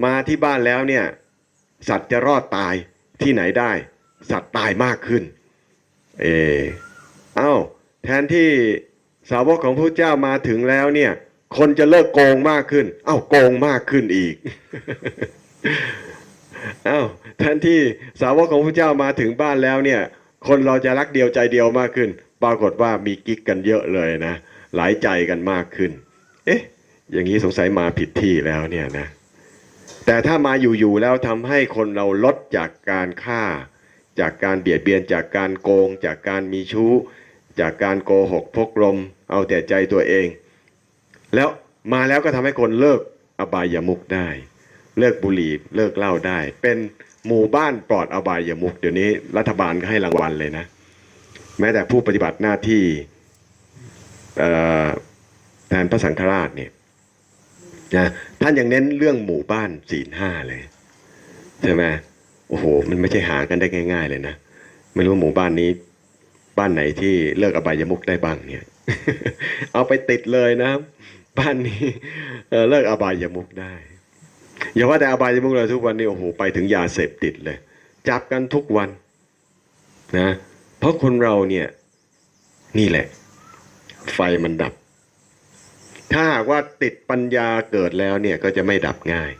มาที่บ้านแล้วเนี่ยสัตว์จะรอดตายที่ไหนได้สัตว์ตายมากขึ้นแทนที่สาวกของพระเจ้ามาถึงแล้วเนี่ยคนจะเลิกโกงมากขึ้นโกงมากขึ้นอีก แทนที่สาวกของพระเจ้ามาถึงบ้านแล้วเนี่ยคนเราจะรักเดียวใจเดียวมากขึ้นปรากฏว่ามีกิ๊กกันเยอะเลยนะหลายใจกันมากขึ้นอย่างนี้สงสัยมาผิดที่แล้วเนี่ยนะแต่ถ้ามาอยู่ๆแล้วทำให้คนเราลดจากการฆ่าจากการเบียดเบียนจากการโกงจากการมีชู้จากการโกหกพกลมเอาแต่ใจตัวเองแล้วมาแล้วก็ทำให้คนเลิกอบายามุขได้เลิกบุหรี่เลิกเหล้าได้เป็นหมู่บ้านปลอดอบายามุขเดี๋ยวนี้รัฐบาลก็ให้รางวัลเลยนะแม้แต่ผู้ปฏิบัติหน้าที่แทนพระสังฆราชเนี่ยนะท่านยังเน้นเรื่องหมู่บ้านศีล 5เลยใช่ไหมโอ้โหมันไม่ใช่หากันได้ง่ายๆเลยนะไม่รู้หมู่บ้านนี้บ้านไหนที่เลิกอบายามุขได้บ้างเนี่ย เอาไปติดเลยนะบ้านนี้เลิกอบายามุขได้อย่าว่าแต่อบายามุขเลยทุกวันนี้โอ้โหไปถึงยาเสพติดเลยจับกันทุกวันนะเพราะคนเราเนี่ยนี่แหละไฟมันดับถ้าหากว่าติดปัญญาเกิดแล้วเนี่ยก็จะไม่ดับง่าย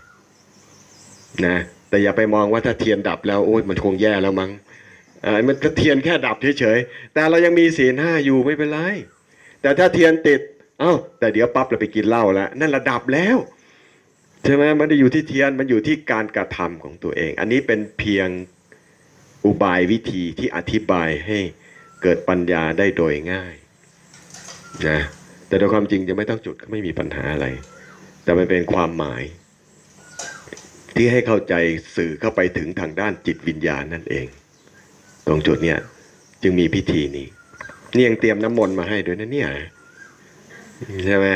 นะแต่อย่าไปมองว่าถ้าเทียนดับแล้วโอ้ยมันคงแย่แล้วมั้งมันก็เทียนแค่ดับเฉยๆแต่เรายังมีศีล 5อยู่ไม่เป็นไรแต่ถ้าเทียนติดแต่เดี๋ยวปั๊บเราไปกินเหล้าแล้วนั่นระดับแล้วใช่ไหมมันไม่ได้อยู่ที่เทียนมันอยู่ที่การกระทำของตัวเองอันนี้เป็นเพียงอุบายวิธีที่อธิบายให้เกิดปัญญาได้โดยง่ายนะแต่โดยความจริงจะไม่ต้องจุดก็ไม่มีปัญหาอะไรแต่มันเป็นความหมายที่ให้เข้าใจสื่อเข้าไปถึงทางด้านจิตวิญญาณนั่นเองตรงจุดเนี้ยจึงมีพิธีนี้นี่ยังเตรียมน้ำมนต์มาให้ด้วยนะเนี่ยใช่ไหม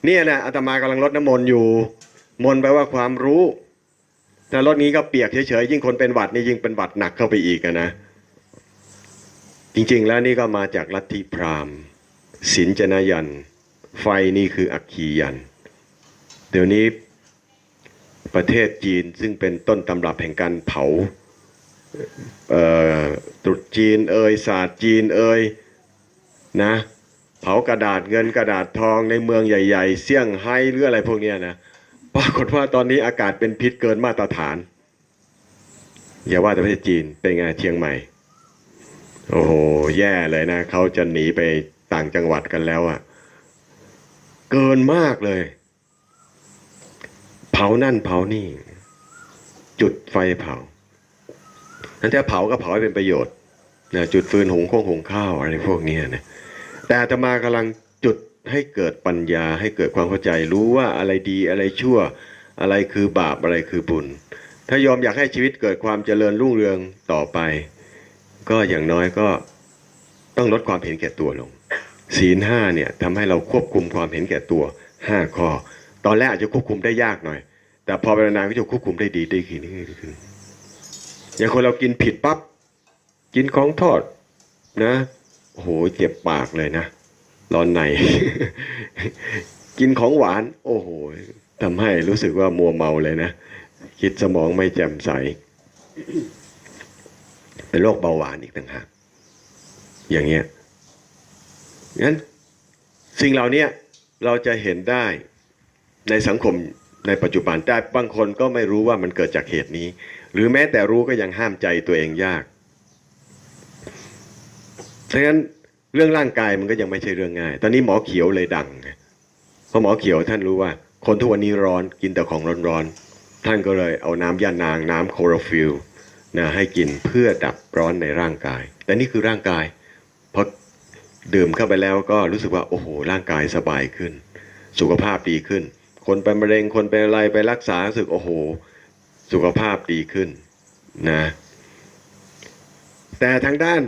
เนี่ยนะอาตมากำลังรดน้ำมนต์อยู่มนต์แปลว่าความรู้ถ้ารดนี้ก็เปียกเฉยๆยิ่งคนเป็นหวัดนี่ยิ่งเป็นหวัดหนักเข้าไปอีกนะจริงๆแล้วนี่ก็มาจากลัทธิพราหมณ์สินจนยันไฟนี่คืออัคคียันเดี๋ยวนี้ประเทศจีนซึ่งเป็นต้นตำรับแห่งการเผาตรุษจีนศาสตร์จีนนะ เผากระดาษเงินกระดาษทองในเมืองใหญ่ๆเซี่ยงไฮ้หรืออะไรพวกเนี้ยนะปรากฏว่าตอนนี้อากาศเป็นพิษเกินมาตรฐานอย่าว่าแต่ประเทศจีนเป็นไงเชียงใหม่โอ้โหแย่เลยนะเขาจะหนีไปต่างจังหวัดกันแล้วอะเกินมากเลยเผานั่นเผานี่จุดไฟเผาถ้าเผาก็เผาให้เป็นประโยชน์นะจุดฟืนหุงข้าวอะไรพวกนี้นะแต่อาตมากำลังจุดให้เกิดปัญญาให้เกิดความเข้าใจรู้ว่าอะไรดีอะไรชั่วอะไรคือบาปอะไรคือบุญถ้ายอมอยากให้ชีวิตเกิดความเจริญรุ่งเรืองต่อไปก็อย่างน้อยก็ต้องลดความเห็นแก่ตัวลงศีลห้าเนี่ยทำให้เราควบคุมความเห็นแก่ตัว5 ข้อตอนแรกอาจจะควบคุมได้ยากหน่อยแต่พอไปนานๆก็จะควบคุมได้ดีได้ขึ้นอย่างคนเรากินผิดปั๊บกินของทอดนะโอ้โหเจ็บปากเลยนะร้อนใน กินของหวานโอ้โหทำให้รู้สึกว่ามัวเมาเลยนะคิดสมองไม่แจ่มใสเป็นโรคเบาหวานอีกต่างหากอย่างเงี้ยงั้นสิ่งเหล่านี้เราจะเห็นได้ในสังคมในปัจจุบันแต่บางคนก็ไม่รู้ว่ามันเกิดจากเหตุนี้หรือแม้แต่รู้ก็ยังห้ามใจตัวเองยากฉะนั้นเรื่องร่างกายมันก็ยังไม่ใช่เรื่องง่ายตอนนี้หมอเขียวเลยดังเพราะหมอเขียวท่านรู้ว่าคนทุกวันนี้ร้อนกินแต่ของร้อนๆท่านก็เลยเอาน้ำย่านางน้ำโคลอฟิลนะให้กินเพื่อดับร้อนในร่างกายแต่นี่คือร่างกายพอดื่มเข้าไปแล้วก็รู้สึกว่าโอ้โหร่างกายสบายขึ้นสุขภาพดีขึ้นคนเป็นมะเร็งคนเป็นอะไรไปรักษารู้สึกโอ้โหสุขภาพดีขึ้นนะแต่ทางด้าน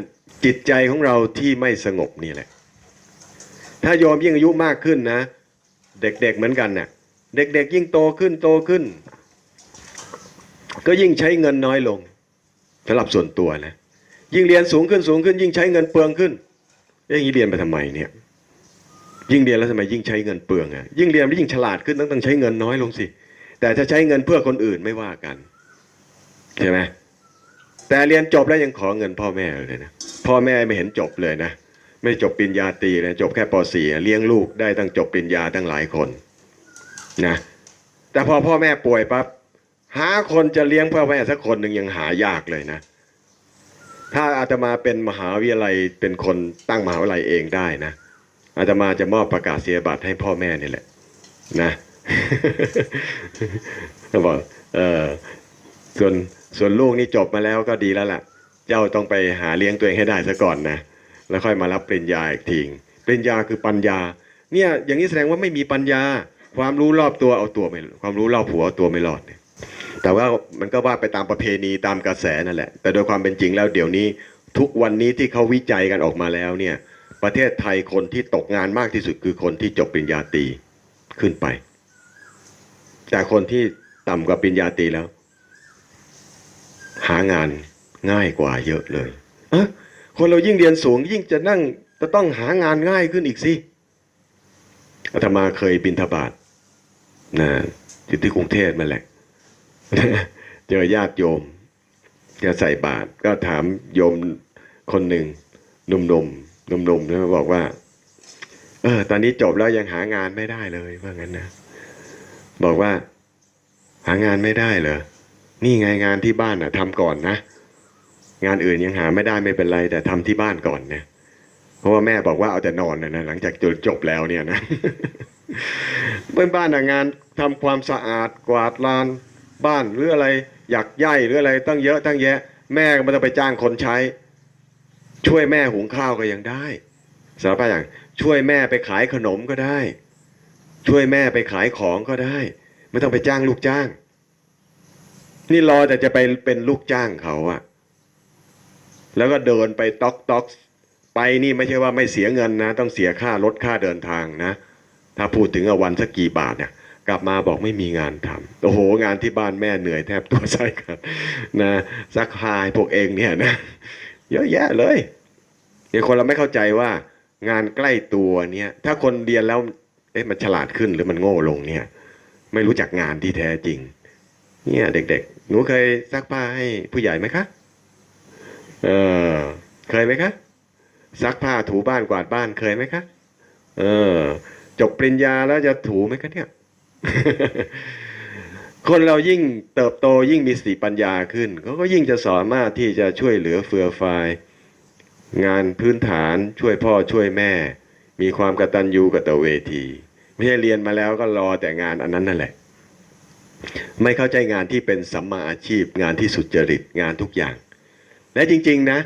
จิตใจของเราที่ไม่สงบนี่แหละถ้าโยมยิ่งอายุมากขึ้นนะเด็กๆเหมือนกันน่ะเด็กๆยิ่งโตขึ้นก็ยิ่งใช้เงินน้อยลงสำหรับส่วนตัวนะยิ่งเรียนสูงขึ้นยิ่งใช้เงินเปลืองขึ้นอย่างนี้เรียนไปทำไมเนี่ยยิ่งเรียนแล้วทำไมยิ่งใช้เงินเปลืองอ่ะยิ่งเรียนแล้วยิ่งฉลาดขึ้นต้องใช้เงินน้อยลงสิแต่ถ้าใช้เงินเพื่อคนอื่นไม่ว่ากันใช่ไหมแต่เรียนจบแล้วยังขอเงินพ่อแม่เลยนะพ่อแม่ไม่เห็นจบเลยนะไม่จบปริญญาตรีเลยจบแค่ป .4 เลี้ยงลูกได้ตั้งจบปริญญาตั้งหลายคนนะแต่พอพ่อแม่ป่วยปั๊บหาคนจะเลี้ยงพ่อแม่สักคนหนึ่งยังหายากเลยนะถ้าอาตมาเป็นมหาวิทยาลัยเป็นคนตั้งมหาวิทยาลัยเองได้นะอาตมาจะมอบประกาศนียบัตรให้พ่อแม่นี่แหละนะ เขาบอกส่วนลูกนี่จบมาแล้วก็ดีแล้วล่ะเจ้าต้องไปหาเลี้ยงตัวเองให้ได้ซะก่อนนะแล้วค่อยมารับปริญญาอีกทีปริญญาคือปัญญาเนี่ยอย่างนี้แสดงว่าไม่มีปัญญาความรู้รอบตัวเอาตัวไม่ความรู้รอบหัวเอาตัวไม่รอดแต่ว่ามันก็ว่าไปตามประเพณีตามกระแสนั่นแหละแต่โดยความเป็นจริงแล้วเดี๋ยวนี้ทุกวันนี้ที่เขาวิจัยกันออกมาแล้วเนี่ยประเทศไทยคนที่ตกงานมากที่สุดคือคนที่จบปริญญาตรีขึ้นไปแต่คนที่ต่ำกว่าปริญญาตรีแล้วหางานง่ายกว่าเยอะเลยคนเรายิ่งเรียนสูงยิ่งจะต้องหางานง่ายขึ้นอีกสิอาตมาเคยบิณฑบาตนะอยู่ที่กรุงเทพมาแหละ เจอญาติโยมจะใส่บาตรก็ถามโยมคนหนึ่งหนุ่มแล้วบอกว่าตอนนี้จบแล้วยังหางานไม่ได้เลยว่างั้นนะบอกว่าหางานไม่ได้เหรอนี่ไงงานที่บ้านทำก่อนนะงานอื่นยังหาไม่ได้ไม่เป็นไรแต่ทำที่บ้านก่อนนะเพราะว่าแม่บอกว่าเอาแต่นอนนะหลังจากจบแล้วเนี่ยนะ บ้านงานทำความสะอาดกวาดลานบ้านหรืออะไรอยากย่ายหรืออะไรตั้งเยอะตั้งแยะแม่ก็ไม่ต้องไปจ้างคนใช้ช่วยแม่หุงข้าวก็ยังได้สารพัดอย่างช่วยแม่ไปขายขนมก็ได้ช่วยแม่ไปขายของก็ได้ไม่ต้องไปจ้างลูกจ้างนี่รอแต่จะไปเป็นลูกจ้างเขาอะแล้วก็เดินไปต๊อกไปนี่ไม่ใช่ว่าไม่เสียเงินนะต้องเสียค่ารถค่าเดินทางนะถ้าพูดถึงวันสักกี่บาทเนี่ยกลับมาบอกไม่มีงานทำโอ้โหงานที่บ้านแม่เหนื่อยแทบตัวไส้กันนะซักผ้าพวกเองเนี่ยนะเยอะแยะเลยเนี่ยคนเราไม่เข้าใจว่างานใกล้ตัวเนี่ยถ้าคนเรียนแล้วมันฉลาดขึ้นหรือมันโง่ลงเนี่ยไม่รู้จักงานที่แท้จริงเนี่ยเด็กๆหนูเคยซักผ้าให้ผู้ใหญ่ไหมคะเคยไหมคะซักผ้าถูบ้านกวาดบ้านเคยไหมคะ เออจบปริญญาแล้วจะถูไหมกันเนี่ย คนเรายิ่งเติบโตยิ่งมีสติปัญญาขึ้นเขาก็ยิ่งจะสามารถที่จะช่วยเหลือเฟือฟายงานพื้นฐานช่วยพ่อช่วยแม่มีความกตัญญูกตเวทีไม่ใช่เรียนมาแล้วก็รอแต่งานอันนั้นนั่นแหละไม่เข้าใจงานที่เป็นสัมมาอาชีพงานที่สุจริตงานทุกอย่างและจริงๆนะ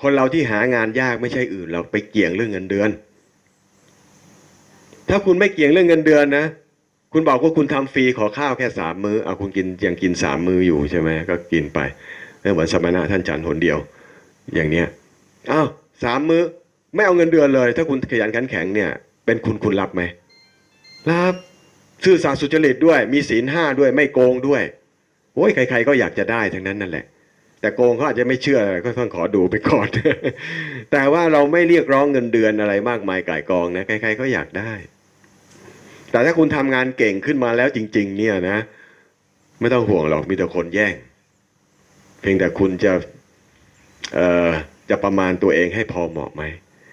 คนเราที่หางานยากไม่ใช่อื่นเราไปเกี่ยงเรื่องเงินเดือนถ้าคุณไม่เกี่ยงเรื่องเงินเดือนนะคุณบอกว่าคุณทำฟรีขอข้าวแค่3 มื้อเอาคุณกินยังกิน3 มื้ออยู่ใช่ไหมก็กินไปเหมือนสมณะท่านฉันหนเดียวอย่างเนี้ยอ้าว3 มื้อไม่เอาเงินเดือนเลยถ้าคุณขยันขันแข็งเนี่ยเป็นคุณรับไหมรับซื่อสัตย์สุจริตด้วยมีศีล5ด้วยไม่โกงด้วยโอ้ยใครๆก็อยากจะได้ทั้งนั้นนั่นแหละแต่โกงเขาอาจจะไม่เชื่อก็ต้องขอดูไปก่อน แต่ว่าเราไม่เรียกร้องเงินเดือนอะไรมากมายก่ายกองนะใครๆก็อยากได้แต่ถ้าคุณทำงานเก่งขึ้นมาแล้วจริงๆเนี่ยนะไม่ต้องห่วงหรอกมีแต่คนแย่งเพียงแต่คุณจะประมาณตัวเองให้พอเหมาะไหม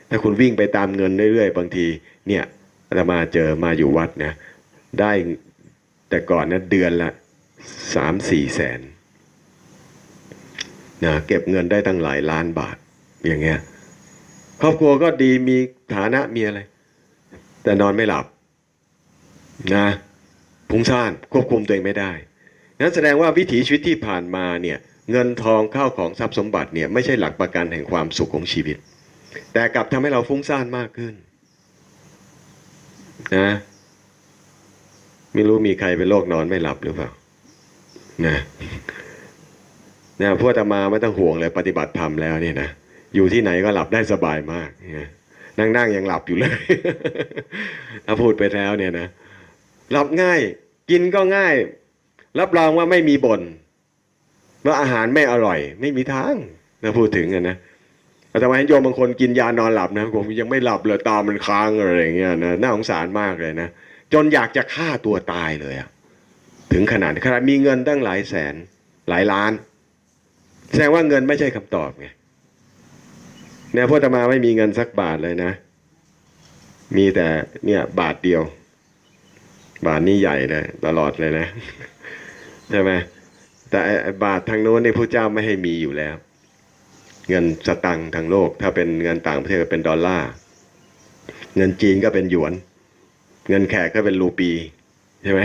ถ้าคุณวิ่งไปตามเงินเรื่อยๆบางทีเนี่ยอาตมาเจอมาอยู่วัดนะได้แต่ก่อนนะเดือนละ3-4 แสนนะเก็บเงินได้ตั้งหลายล้านบาทอย่างเงี้ยครอบครัวก็ดีมีฐานะมีอะไรแต่นอนไม่หลับนะพุ่งซ่านควบคุมตัวเองไม่ได้นั้นแสดงว่าวิถีชีวิตที่ผ่านมาเนี่ยเงินทองข้าวของทรัพย์สมบัติเนี่ยไม่ใช่หลักประกันแห่งความสุขของชีวิตแต่กลับทำให้เราฟุ้งซ่านมากขึ้นนะไม่รู้มีใครเป็นโรคนอนไม่หลับหรือเปล่านะพวกอาตมาไม่ต้องห่วงเลยปฏิบัติธรรมแล้วเนี่ยนะอยู่ที่ไหนก็หลับได้สบายมากนั่งยังหลับอยู่เลย ถ้าพูดไปแล้วเนี่ยนะหลับง่ายกินก็ง่ายรับรองว่าไม่มีบ่นว่าอาหารไม่อร่อยไม่มีทางนะพูดถึงนะอาตมาเห็นโยมบางคนกินยานอนหลับนะผมยังไม่หลับเลยตามันค้างอะไรอย่างเงี้ยนะน่าสงสารมากเลยนะจนอยากจะฆ่าตัวตายเลยอะถึงขนาดมีเงินตั้งหลายแสนหลายล้านแสดงว่าเงินไม่ใช่คำตอบไงเนี่ยพวกอาตมาไม่มีเงินสักบาทเลยนะมีแต่เนี่ยบาทเดียวบาทนี้ใหญ่เลยตลอดเลยนะใช่ไหมแต่บาททางโน้นนี่พระเจ้าไม่ให้มีอยู่แล้วเงินสตังค์ทางโลกถ้าเป็นเงินต่างประเทศก็เป็นดอลลาร์เงินจีนก็เป็นหยวนเงินแขกก็เป็นรูปีใช่ไหม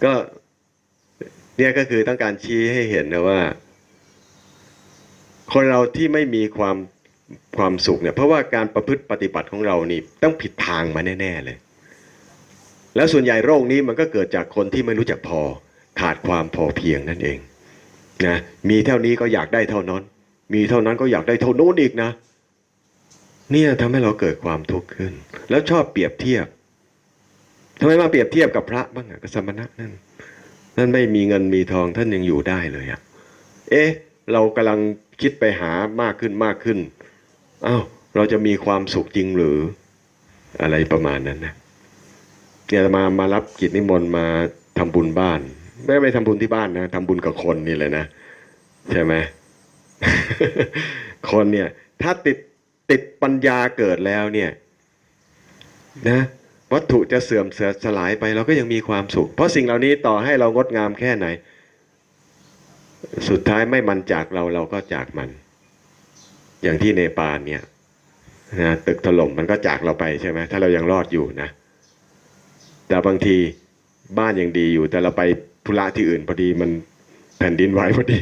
ก็เนี่ยก็คือต้องการชี้ให้เห็นนะว่าคนเราที่ไม่มีความสุขเนี่ยเพราะว่าการประพฤติปฏิบัติของเรานี่ต้องผิดทางมาแน่ๆเลยแล้วส่วนใหญ่โรคนี้มันก็เกิดจากคนที่ไม่รู้จักพอขาดความพอเพียงนั่นเองนะมีเท่านี้ก็อยากได้เท่านั้นมีเท่านั้นก็อยากได้เท่าโน้นอีกนะเนี่ยทำให้เราเกิดความทุกข์ขึ้นแล้วชอบเปรียบเทียบทำไมมาเปรียบเทียบกับพระบ้างอะกับสมณะนั่นไม่มีเงินมีทองท่านยังอยู่ได้เลยอะเรากำลังคิดไปหามากขึ้นอ้าวเราจะมีความสุขจริงหรืออะไรประมาณนั้นนะเนี่ยมารับกิจนิมนต์มาทำบุญบ้านไม่ไปทำบุญที่บ้านนะทำบุญกับคนนี่เลยนะใช่ไหม คนเนี่ยถ้าติดปัญญาเกิดแล้วเนี่ยนะวัตถุจะเสื่อมสลายไปเราก็ยังมีความสุขเพราะสิ่งเหล่านี้ต่อให้เรางดงามแค่ไหนสุดท้ายไม่มันจากเราก็จากมันอย่างที่เนปาลเนี่ยนะตึกถล่มมันก็จากเราไปใช่ไหมถ้าเรายังรอดอยู่นะแต่บางทีบ้านยังดีอยู่แต่เราไปธุระที่อื่นพอดีมันแผ่นดินไหวพอดี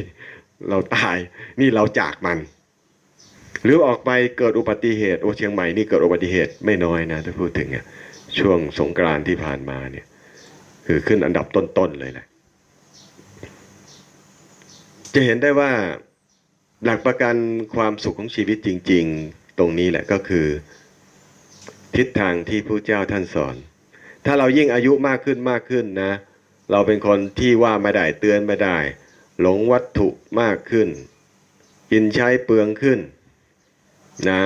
เราตายนี่เราจากมันหรือออกไปเกิดอุบัติเหตุเชียงใหม่นี่เกิดอุบัติเหตุไม่น้อยนะถ้าพูดถึงเนี่ยช่วงสงกรานต์ที่ผ่านมาเนี่ยคือขึ้นอันดับต้นๆเลยแหละจะเห็นได้ว่าหลักประกันความสุขของชีวิตจริงๆตรงนี้แหละก็คือทิศทางที่พระเจ้าท่านสอนถ้าเรายิ่งอายุมากขึ้นนะเราเป็นคนที่ว่าไม่ได้เตือนไม่ได้หลงวัตถุมากขึ้นกินใช้เปลืองขึ้นนะ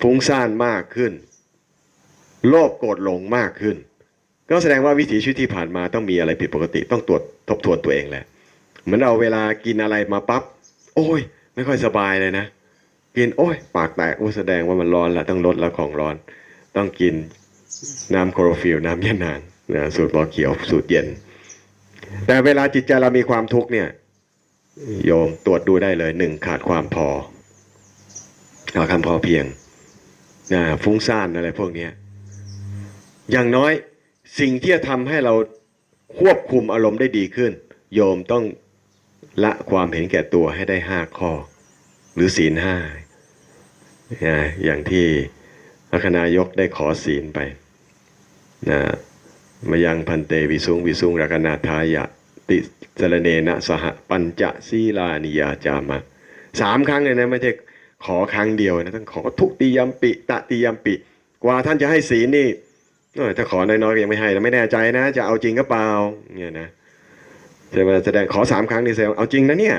ฟุ้งซ่านมากขึ้นโลภโกรธหลงมากขึ้นก็แสดงว่าวิถีชีวิตที่ผ่านมาต้องมีอะไรผิดปกติต้องทบทวนตัวเองแหละเหมือนเราเวลากินอะไรมาปั๊บโอ้ยไม่ค่อยสบายเลยนะ กินโอ้ยปากแตกแสดงว่ามันร้อนละต้องลดละของร้อนต้องกินน้ำโคลอโรฟิลน้ำยะนางนะสูตรหมอเขียวสูตรเย็นแต่เวลาจิตใจเรามีความทุกข์เนี่ยโยมตรวจดูได้เลยหนึ่งขาดความพอคำพอเพียงฟุ้งซ่านอะไรพวกนี้อย่างน้อยสิ่งที่จะทำให้เราควบคุมอารมณ์ได้ดีขึ้นโยมต้องละความเห็นแก่ตัวให้ได้5 ข้อหรือศีล 5อย่างที่พระคณายกได้ขอศีลไปมายังพันเตวิสุงวิสุงรักนาทายะติสรเนนะสหปัญจศีลานิยาจามะ3 ครั้งเลยนะไม่ใช่ขอครั้งเดียวนะต้องขอทุติยัมปิตติยัมปิกว่าท่านจะให้ศีลนี่ถ้าขอน้อยๆยังไม่ให้เราไม่แน่ใจนะจะเอาจริงก็เปล่าเนี่ยนะจะมาแสดงขอ3 ครั้งนี่แสดงเอาจริงนะเนี่ย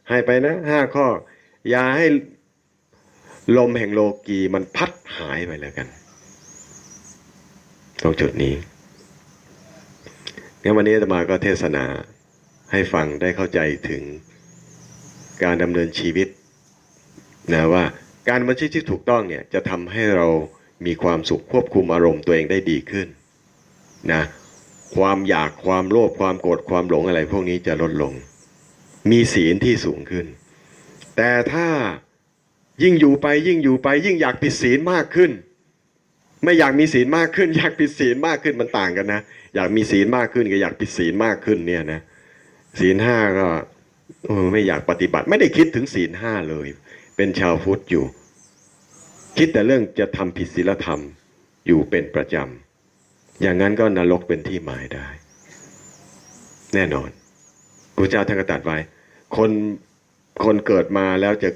ให้ไปนะ5 ข้ออย่าให้ลมแห่งโลกีมันพัดหายไปแล้วกันตรงจุดนี้งั้นวันนี้อาตมาก็เทศนาให้ฟังได้เข้าใจถึงการดำเนินชีวิตนะว่าการดำเนินชีวิตที่ถูกต้องเนี่ยจะทำให้เรามีความสุขควบคุมอารมณ์ตัวเองได้ดีขึ้นนะความอยากความโลภความโกรธความหลงอะไรพวกนี้จะลดลงมีศีลที่สูงขึ้นแต่ถ้ายิ่งอยู่ไปยิ่งอยากผิดศีลมากขึ้นไม่อยากมีศีลมากขึ้นอยากผิดศีลมากขึ้นมันต่างกันนะอยากมีศีลมากขึ้นกับอยากผิดศีลมากขึ้นเนี่ยนะศีล 5ก็ไม่อยากปฏิบัติไม่ได้คิดถึงศีล 5เลยเป็นชาวพุทธอยู่คิดแต่เรื่องจะทำผิดศีลธรรมอยู่เป็นประจำอย่างนั้นก็นรกเป็นที่หมายได้แน่นอนพระเจ้าท่านก็ตรัสไว้คนเกิดมาแล้วจะ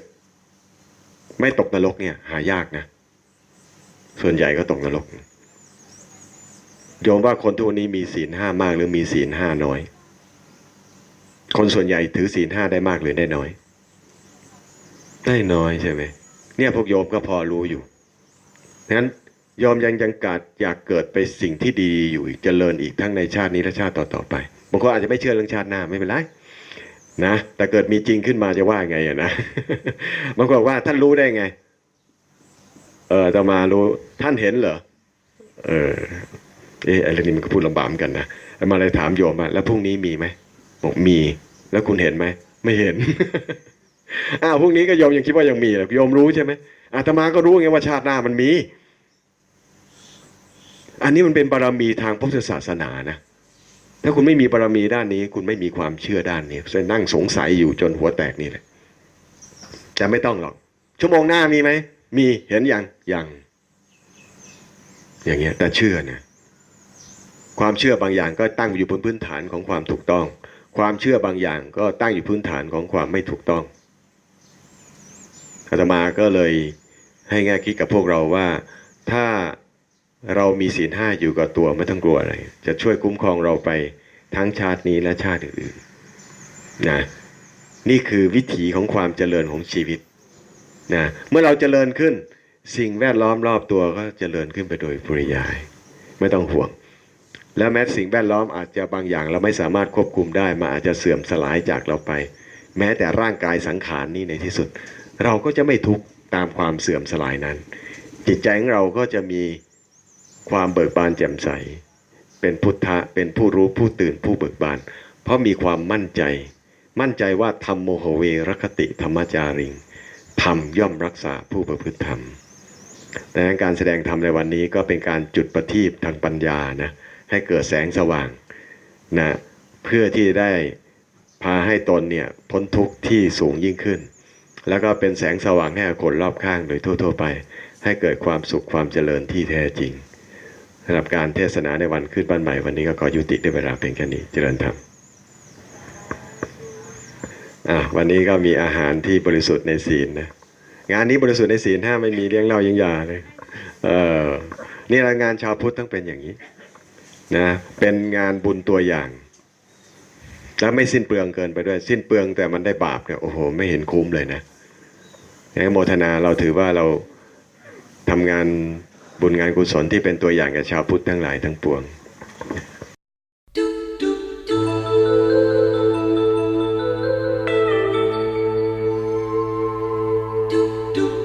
ไม่ตกนรกเนี่ยหายากนะส่วนใหญ่ก็ตกนรกโยมว่าคนทุกวันนี้มีศีล 5มากหรือมีศีล 5น้อยคนส่วนใหญ่ถือศีล 5ได้มากหรือได้น้อยได้น้อยใช่ไหมเนี่ยพวกโยมก็พอรู้อยู่งั้นโยมยังอยากเกิดไปสิ่งที่ดีอยู่เจริญอีกทั้งในชาตินี้และชาติต่อไปบางคนอาจจะไม่เชื่อเรื่องชาติหน้าไม่เป็นไรนะแต่เกิดมีจริงขึ้นมาจะว่าไงอะนะบางคนบอกว่าท่านรู้ได้ไงจะมารู้ท่านเห็นเหรออะไรนี่มันก็พูดลำบากกันนะมาเลยถามโยมว่าแล้วพรุ่งนี้มีไหมบอกมีแล้วคุณเห็นไหมไม่เห็น พรุ่งนี้ก็โยมยังคิดว่ายังมีเลยโยมรู้ใช่ไหมอาตมาก็รู้ไงว่าชาติหน้ามันมีอันนี้มันเป็นบารมีทางพุทธศาสนานะถ้าคุณไม่มีบารมีด้านนี้คุณไม่มีความเชื่อด้านนี้จะนั่งสงสัยอยู่จนหัวแตกนี่แหละแต่ไม่ต้องหรอกชั่วโมงหน้ามีไหมมีเห็นยังอย่างเงี้ยแต่เชื่อนะความเชื่อบางอย่างก็ตั้งอยู่บนพื้นฐานของความถูกต้องความเชื่อบางอย่างก็ตั้งอยู่พื้นฐานของความไม่ถูกต้องอาตมาก็เลยให้แง่คิดกับพวกเราว่าถ้าเรามีศีล 5อยู่กับตัวไม่ต้องกลัวอะไรจะช่วยคุ้มครองเราไปทั้งชาตินี้และชาติอื่นๆนะนี่คือวิถีของความเจริญของชีวิตนะเมื่อเราเจริญขึ้นสิ่งแวดล้อมรอบตัวก็เจริญขึ้นไปโดยปริยายไม่ต้องห่วงและแม้สิ่งแวดล้อมอาจจะบางอย่างเราไม่สามารถควบคุมได้มาอาจจะเสื่อมสลายจากเราไปแม้แต่ร่างกายสังขารนี้ในที่สุดเราก็จะไม่ทุกข์ตามความเสื่อมสลายนั้นจิตใจของเราก็จะมีความเบิกบานแจ่มใสเป็นพุทธะเป็นผู้รู้ผู้ตื่นผู้เบิกบานเพราะมีความมั่นใจว่าธรรมโมโหเวรคติธรรมจาริงธรรมย่อมรักษาผู้ประพฤติธรรมดังนั้นการแสดงธรรมในวันนี้ก็เป็นการจุดประทีปทางปัญญานะให้เกิดแสงสว่างนะเพื่อที่ได้พาให้ตนเนี่ยพ้นทุกข์ที่สูงยิ่งขึ้นแล้วก็เป็นแสงสว่างให้คนรอบข้างโดยทั่วๆไปให้เกิดความสุขความเจริญที่แท้จริงสำหรับการเทศนาในวันขึ้นบ้านใหม่วันนี้ก็ขอยุติด้วยเวลาเพียงแค่นี้เจริญธรรมวันนี้ก็มีอาหารที่บริสุทธิ์ในศีลนะงานนี้บริสุทธิ์ในศีล 5ไม่มีเลี้ยงเหล้ายิงยาเลยนี่งานชาวพุทธต้องเป็นอย่างนี้นะเป็นงานบุญตัวอย่างแล้วไม่สิ้นเปลืองเกินไปด้วยสิ้นเปลืองแต่มันได้บาปเนี่ยโอ้โหไม่เห็นคุ้มเลยนะโมทนาเราถือว่าเราทำงานบุญงานกุศลที่เป็นตัวอย่างกับชาวพุทธทั้งหลายทั้งปวงdo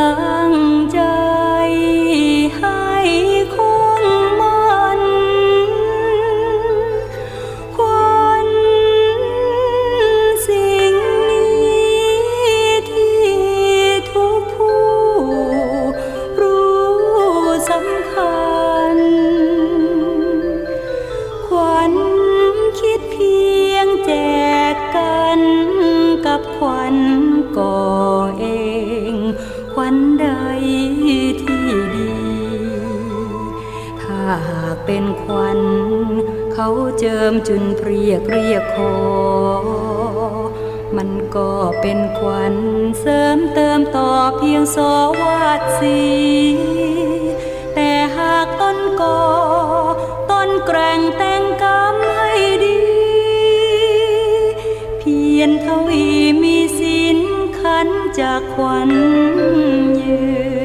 ลังใจให้คงมันควันสิ่งนี้ที่ทุกผู้รู้สำคัญควันคิดเพียงแจกกันกับควันก่อเองควันใดที่ดี ถ้าหากเป็นควันเขาเจิมจุนเรียกคอมันก็เป็นควันเสริมเติมต่อเพียงสวาดสีแต่หากต้นก่อต้นแกร่งแต่งกรรมให้ดีเพียรทวีมีสินขันจากควันยืน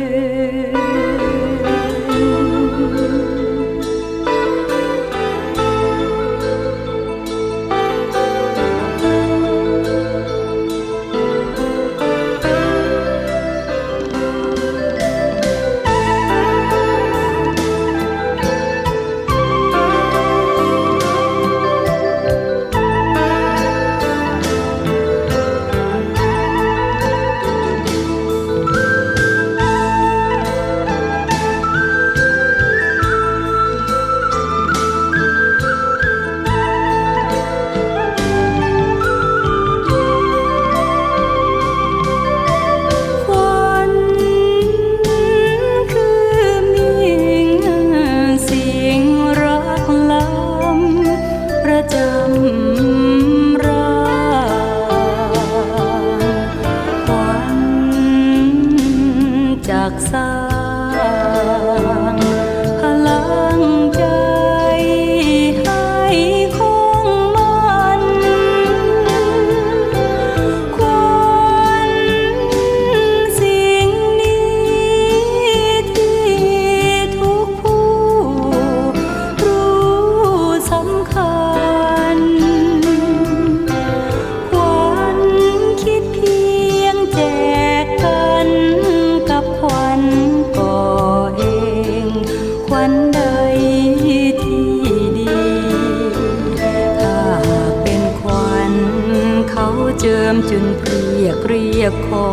เจิมจนเรียกคอ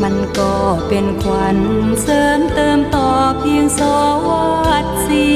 มันก็เป็นขวัญเสริมเติมต่อเพียงสวัสดิ์ศรี